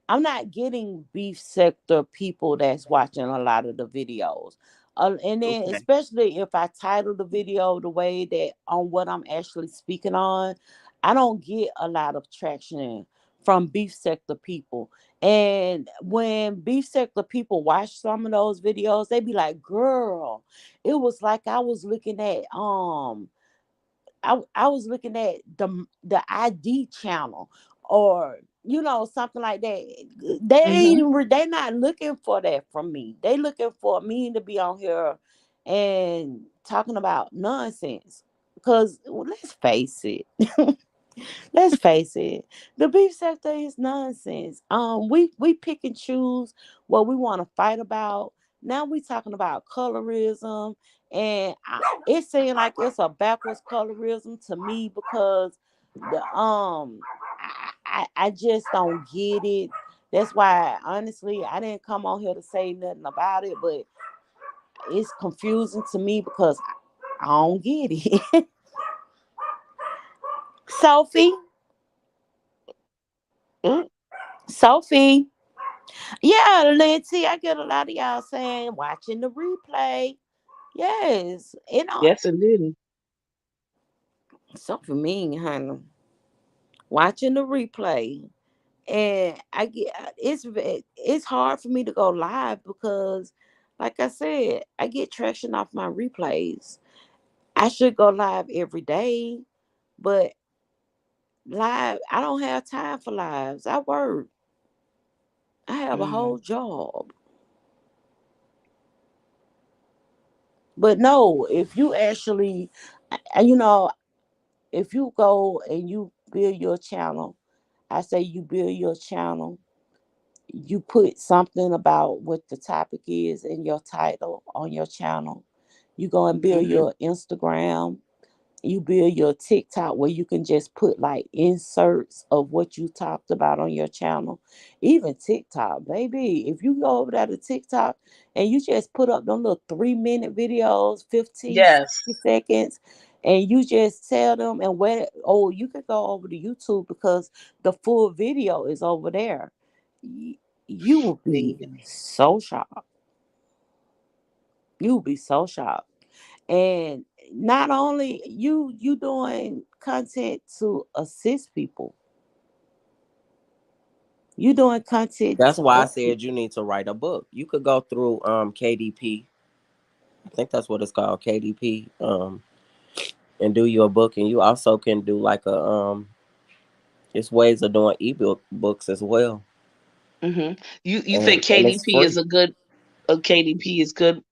I'm not getting beef sector people that's watching a lot of the videos. And then, Okay. especially if I title the video the way that on what I'm actually speaking on, I don't get a lot of traction from beef sector people. And when beef sector people watch some of those videos, they be like, "Girl, it was like I was looking at I was looking at the ID channel or something like that. Mhm. They not looking for that from me. They looking for me to be on here and talking about nonsense. Because let's face it, let's face it, the beef sector is nonsense. We pick and choose what we want to fight about. Now we talking about colorism, and it seems like it's a backwards colorism to me because the I just don't get it. That's why honestly I didn't come on here to say nothing about it, but it's confusing to me because I don't get it. Sophie, Mm. Sophie. Yeah, Lindsay, I get a lot of y'all saying watching the replay. Yes, Yes, indeed. so for me, honey, watching the replay, and I get it's hard for me to go live because, like I said, I get traction off my replays. I should go live every day, but live I don't have time for lives. I work. I have a Mhm. whole job. But no, if you actually, you know, if you go and you build your channel, I say you build your channel, you put something about what the topic is in your title on your channel. You go and build Mhm. your Instagram, you build your TikTok where you can just put like inserts of what you talked about on your channel. Even TikTok, baby. If you go over there to TikTok and you just put up them little 3 minute videos, 15, Yes. 60 seconds, and you just tell them and where you could go over to YouTube because the full video is over there. Y- You will There you be go. so shocked. You will be so shocked. And not only you doing content to assist people, you doing content That's to why I help said you people. need to write a book. You could go through KDP. I think that's what it's called, KDP. And do your book, and you also can do like a it's ways of doing ebook books as well, Mhm. You think and it's KDP is free. a good KDP is good?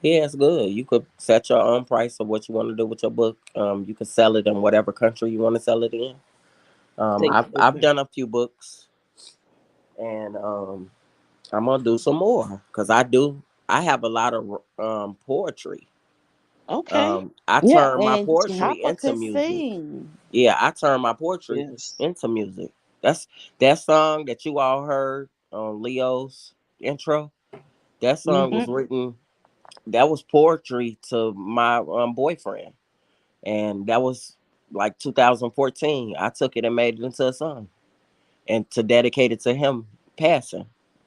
Yeah, it's good. You could set your own price of what you want to do with your book. You can sell it in whatever country you want to sell it in. Take I've done a few books, and I'm gonna do some more because I have a lot of poetry. Okay. I Yeah, turn my and poetry Chopper into could music. sing. Yeah, I turn my poetry Yes. into music. That's that song that you all heard on Leo's intro. That song Mhm. was written. That was poetry to my boyfriend, and that was like 2014. I took it and made it into a song, and to dedicate it to him passing.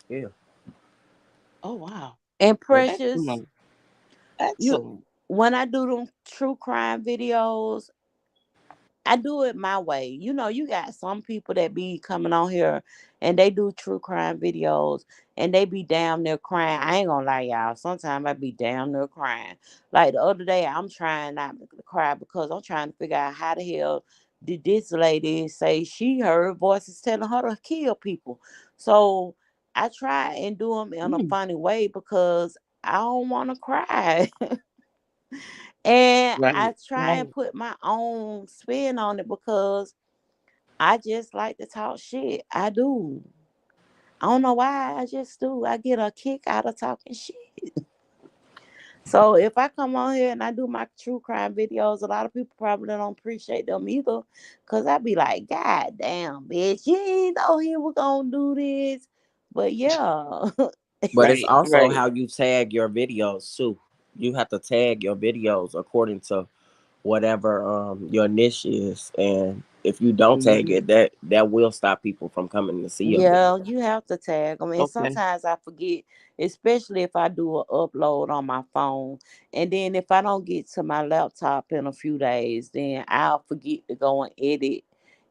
Yeah. Oh wow. And Yes. Precious, Excellent. you Excellent. when I do them true crime videos, I do it my way. You got some people that be coming on here and they do true crime videos and they be damn near crying. I ain't gonna lie, y'all. Sometimes I be damn near crying. Like the other day, I'm trying not to cry because I'm trying to figure out how the hell did this lady say she heard voices telling her to kill people. So I try and do them in a Mm. funny way because I don't want to cry. And Right. I try and Right. put my own spin on it because I just like to talk shit. I do. I don't know why. I just do. I get a kick out of talking shit. So if I come on here and I do my true crime videos, a lot of people probably don't appreciate them either. Cause I be like, God damn, bitch, you ain't know he was gonna do this. But yeah. But it's Right. also Right. how you tag your videos too. You have to tag your videos according to whatever your niche is, and if you don't tag Hmm. it, that will stop people from coming to see your Yeah, video. you have to tag them. And Okay. sometimes I forget, especially if I do an upload on my phone. And then if I don't get to my laptop in a few days, then I'll forget to go and edit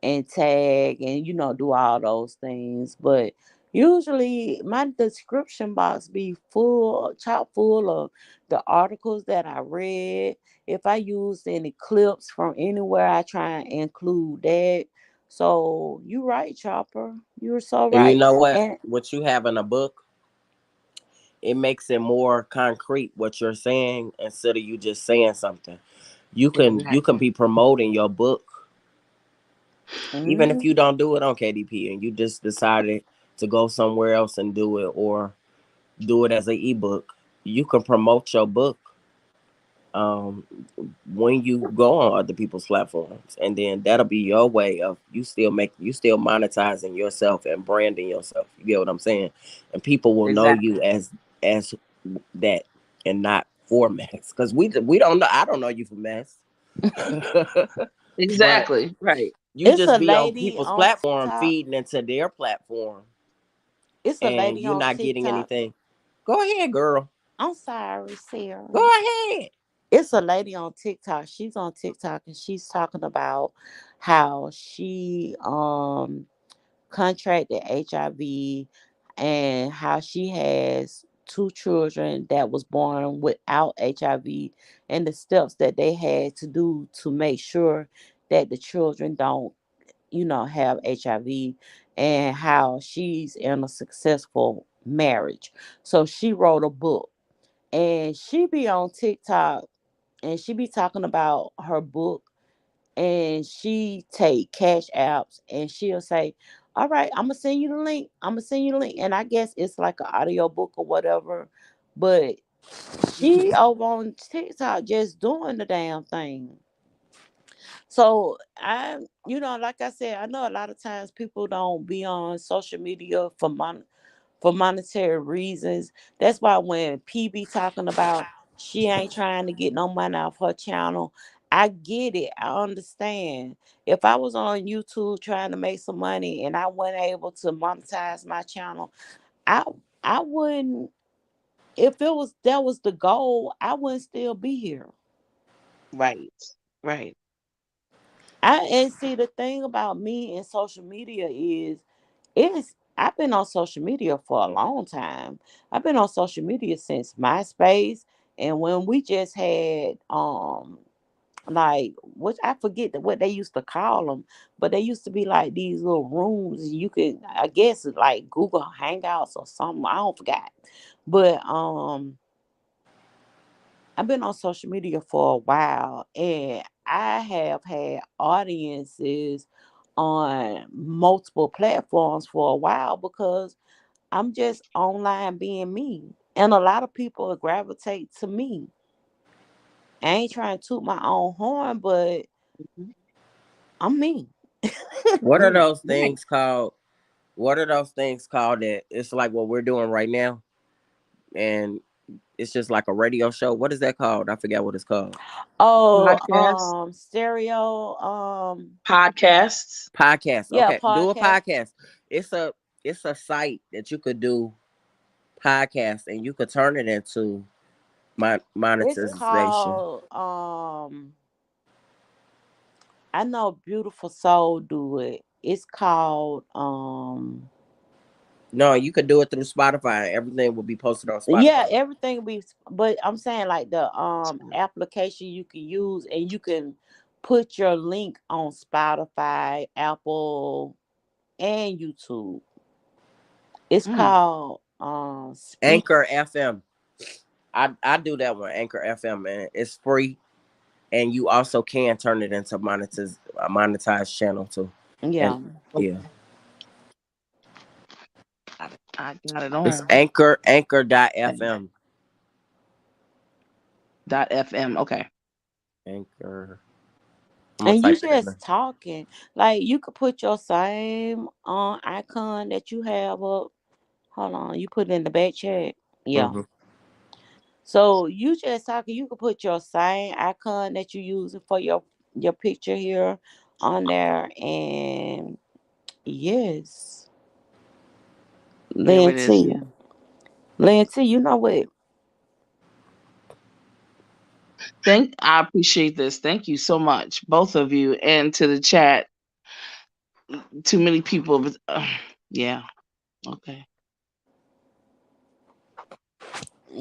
and tag and, do all those things. But usually my description box be full, chock full of the articles that I read. If I use any clips from anywhere, I try and include that. So you right, Chopper. You're so And you right. know And what you have in a book, it makes it more concrete what you're saying instead of you just saying something. You can Exactly. be promoting your book even if mhm, you don't do it on KDP and you just decided to go somewhere else and do it, or do it as an ebook. You can promote your book um, when you go on other people's platforms, and then that'll be your way of you still monetizing yourself and branding yourself. You get what I'm saying? And people will know you Exactly. as that and not for Mess, because we don't know. I don't know you for Mess. But Exactly. Right. you it's just a be on lady people's on platform TikTok. feeding into their platform, It's a and lady you're on not getting TikTok. anything. Go ahead, girl. I'm sorry, Go Sarah. ahead. It's a lady on TikTok. She's on TikTok and she's talking about how she contracted HIV and how she has two children that was born without HIV and the steps that they had to do to make sure that the children don't, have HIV, and how she's in a successful marriage. So she wrote a book and she be on TikTok and she be talking about her book and she take cash apps and she'll say, all right, I'm gonna send you the link. I'm gonna send you the link. And I guess it's like an audio book or whatever. But she Hmm. over on TikTok just doing the damn thing. So like I said, I know a lot of times people don't be on social media for monetary reasons. That's why when P be talking about she ain't trying to get no money off her channel, I get it. I understand. If I was on YouTube trying to make some money and I wasn't able to monetize my channel, I I wouldn't. If it was that was the goal, I wouldn't still be here. Right. Right. And see the thing about me and social media is it's I've been on social media for a long time. I've been on social media since MySpace and when we just had like which I forget what they used to call them, but they used to be like these little rooms you could I guess like Google Hangouts or something. I don't forgot. But I've been on social media for a while and I have had audiences on multiple platforms for a while because I'm just online being me. And a lot of people gravitate to me. I ain't trying to toot my own horn, but Hmm. I'm me. What are Right. those Right. things called? What are those things called that it's like what we're doing right now? And it's just like a radio show. What is that called? I forget what it's called. Oh, Podcast. stereo, Podcasts. Podcast. yeah, Okay, do a podcast. podcast. It's a site that you could do podcast and you could turn it into It's monetization. called I know Beautiful Soul do it. It's called No, you could do it through Spotify. Everything will be posted on yeah, Spotify. everything be but I'm saying like the application you can use and you can put your link on Spotify, Apple, and YouTube. It's Mm. called Speak. Anchor FM. I do that one, Anchor FM, man. It's free. and you also can turn it into monetized channel too. And Yeah. yeah, I got it it's on. Anchor.fm. .fm. Okay. Anchor. I'm gonna And you type it in just there. talking. Like you could put your same icon that you have up. Hold on, you put it in the back chat. Yeah. Hmm. So you just talking, you could put your same icon that you using for your picture here on there, and yes. There it is. Lancy. Lancy, you know what? I appreciate this. Thank you so much, both of you, and to the chat. Too many people. Yeah. Okay.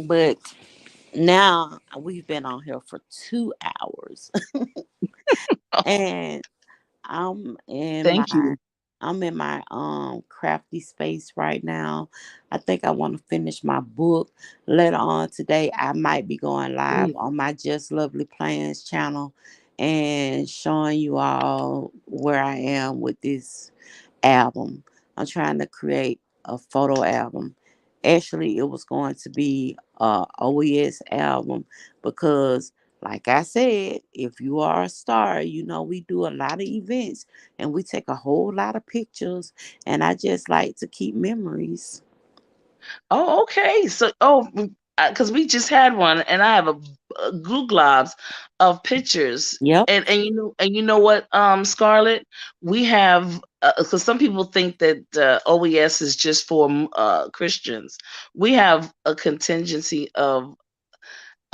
But now we've been on here for 2 hours. And I'm in Thank my you. crafty space right now. I think I want to finish my book. Later on today, I might be going live Please. on my Just Lovely Plans channel and showing you all where I am with this album. I'm trying to create a photo album. Actually, it was going to be a OES album because, like I said, if you are a star, you know we do a lot of events and we take a whole lot of pictures. And I just like to keep memories. Oh, okay. So, because we just had one, and I have a Google globs of pictures, Yep. and you know what, Scarlett, we have because some people think that OES is just for Christians. We have a contingency of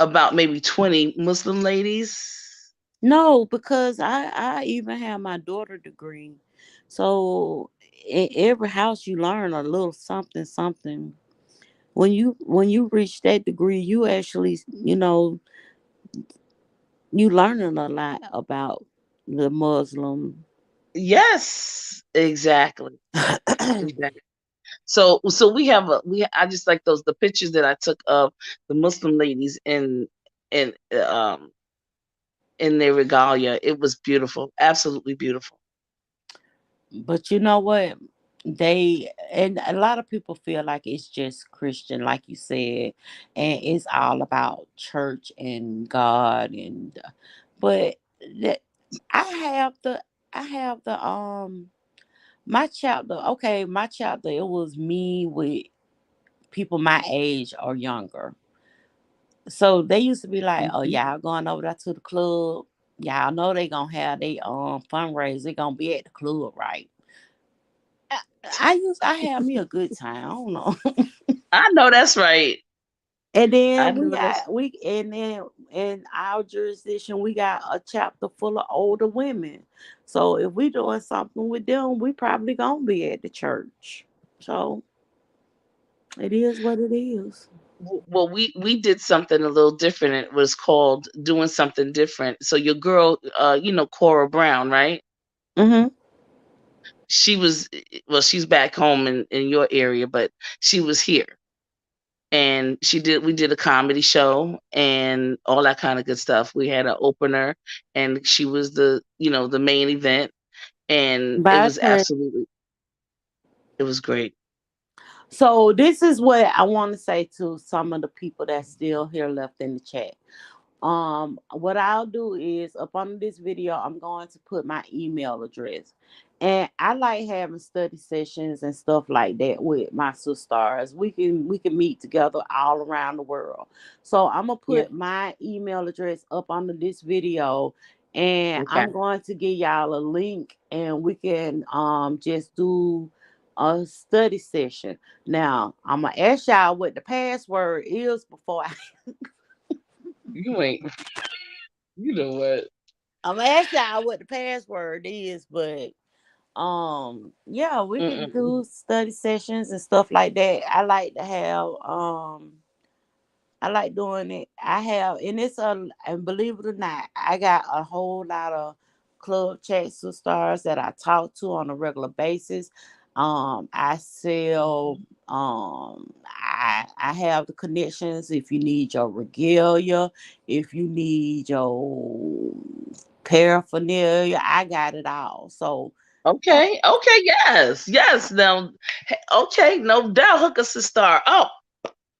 about maybe 20 Muslim ladies. No, because I even have my daughter degree. So in every house you learn a little something something. When you reach that degree, you actually, you learning a lot about the Muslim. Yes, exactly. Exactly. So I just like those the pictures that I took of the Muslim ladies in in their regalia. It was beautiful, absolutely beautiful. But you know what? They and a lot of people feel like it's just Christian, like you said, and it's all about church and God but that I have the I have the my chapter. Okay, my chapter. It was me with people my age or younger. So they used to be like, "Oh, Mhm. y'all going over there to the club? Y'all know they gonna have they fundraiser. They gonna be at the club, right?" I, I had me a good time. I don't know. I know that's right. And I then know that's in our jurisdiction we got a chapter full of older women. So if we doing something with them, we probably gonna be at the church. So it is what it is. well, we did something a little different. It was called doing something different. So your girl, Cora Brown, right? Mm-hmm. She was well, she's back home in your area, but she was here and we did a comedy show and all that kind of good stuff. We had an opener and she was the main event, and it Bye, was turn. absolutely it was great. So this is what I want to say to some of the people that's still here left in the chat. What I'll do is up on this video, I'm going to put my email address. And I like having study sessions and stuff like that with my sisters. We can meet together all around the world. So I'm gonna Yeah. put my email address up under this video, and Okay. I'm going to give y'all a link, and we can just do a study session. Now I'm gonna ask y'all what the password is before I You ain't. You know what? I'm gonna ask y'all what the password is, but yeah, we can Mm-mm. do study sessions and stuff like that. I like doing it. I have, and believe it or not, I got a whole lot of club chat sisters that I talk to on a regular basis. I sell. I have the connections. If you need your regalia, if you need your paraphernalia, I got it all. So Okay, okay, yes, yes. Now, okay, no doubt, hook us a star. Oh,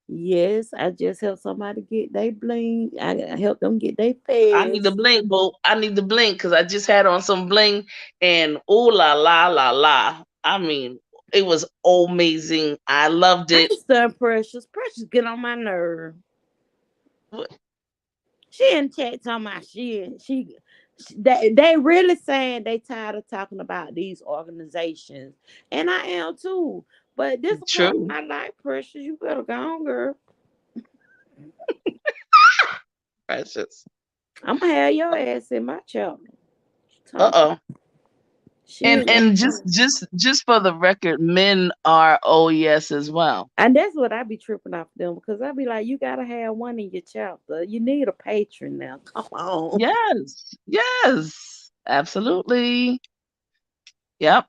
yes, I just help somebody get they bling. I help them get their I need the feds. bling, boo. I need the bling because I just had on some bling and ooh la la la la. I mean, it was amazing. I loved I it. ain't studying Precious. Precious get on my nerve. Wh- She in chat talking about they really saying they tired of talking about these organizations. And I am too. But this a part of True, my life, Precious. You better go on, girl. precious. I'm gonna have your ass in my chapter. Uh Talk. oh. She in there. And just for the record, men are OES as well. And that's what I be tripping off them because I be like, you gotta have one in your chapter. You need a patron now. Come on. Yes, yes, absolutely. Yep.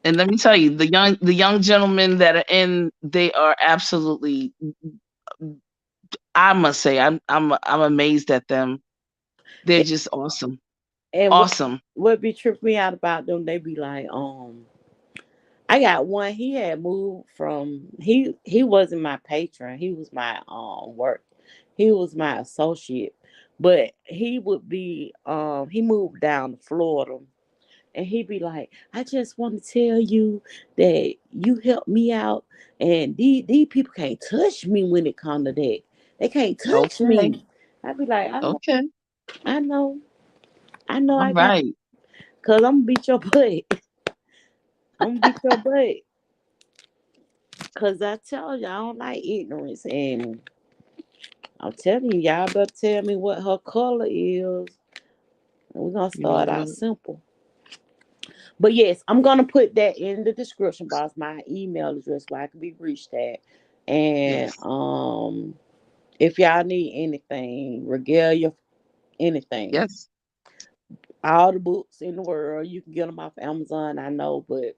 And let me tell you, the young gentlemen that are in, they are absolutely. I must say, I'm amazed at them. They're just awesome, And awesome. what be tripping me out about them, they be like, I got one. He had moved from he wasn't my patron. He was my work. He was my associate. But he would be he moved down to Florida and he'd be like, I just want to tell you that you helped me out and these people can't touch me when it comes to that. They can't touch Okay, me. I'd be like, okay, I know, I know all I got right. cause I'm gonna beat your butt. I'm gonna beat your butt. Cause I tell you, I don't like ignorance, and I'm telling you, y'all better tell me what her color is. And we're gonna You know start out what? simple. But yes, I'm gonna put that in the description box, my email address where I can be reached at. And Yes, if y'all need anything, regalia, anything, yes. all the books in the world, you can get them off Amazon. I know, but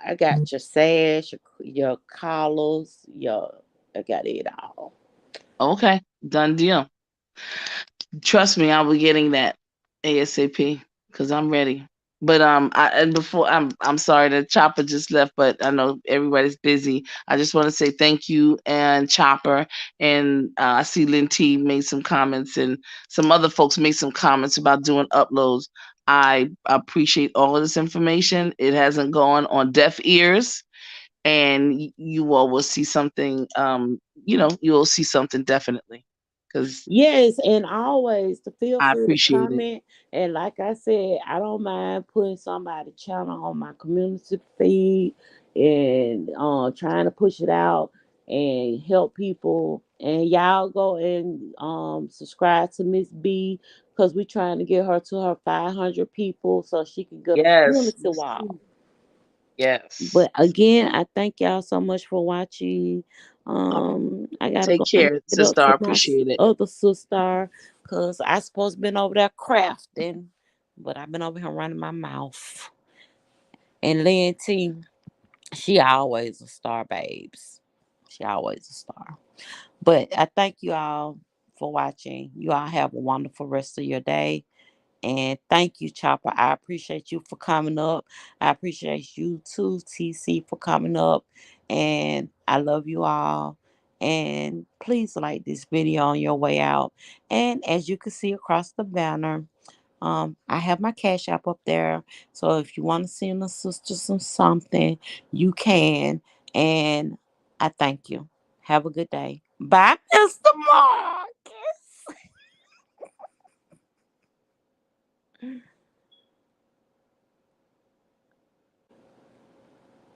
I got your sash, your collars, I got it all. Okay, done deal. Trust me, I'll be getting that ASAP because I'm ready. But and before I'm sorry the Chopper just left, but I know everybody's busy. I just want to say thank you and Chopper and I see Lynn T made some comments and some other folks made some comments about doing uploads. I appreciate all of this information. It hasn't gone on deaf ears, and you all will see something. You will see something definitely because Yes, and always to feel I free to appreciate it. comment. And like I said, I don't mind putting somebody's channel on my community feed and trying to push it out and help people. And y'all go and subscribe to Miss B because we're trying to get her to her 500 people so she can get a Yes. community wall. Yes. But again, I thank y'all so much for watching. Uh, I gotta Take go and care, get up sister. I to my appreciate it. other sister because I supposed to been over there crafting, but I've been over here running my mouth. And Lynn T, she always a star, babes. She always a star. But I thank you all for watching. You all have a wonderful rest of your day. And thank you, Chopper. I appreciate you for coming up. I appreciate you too, TC, for coming up. And I love you all. And please like this video on your way out. And as you can see across the banner, I have my cash app up there. So if you want to send a sister some something, you can. And I thank you. Have a good day. Bye, Mr. Marcus.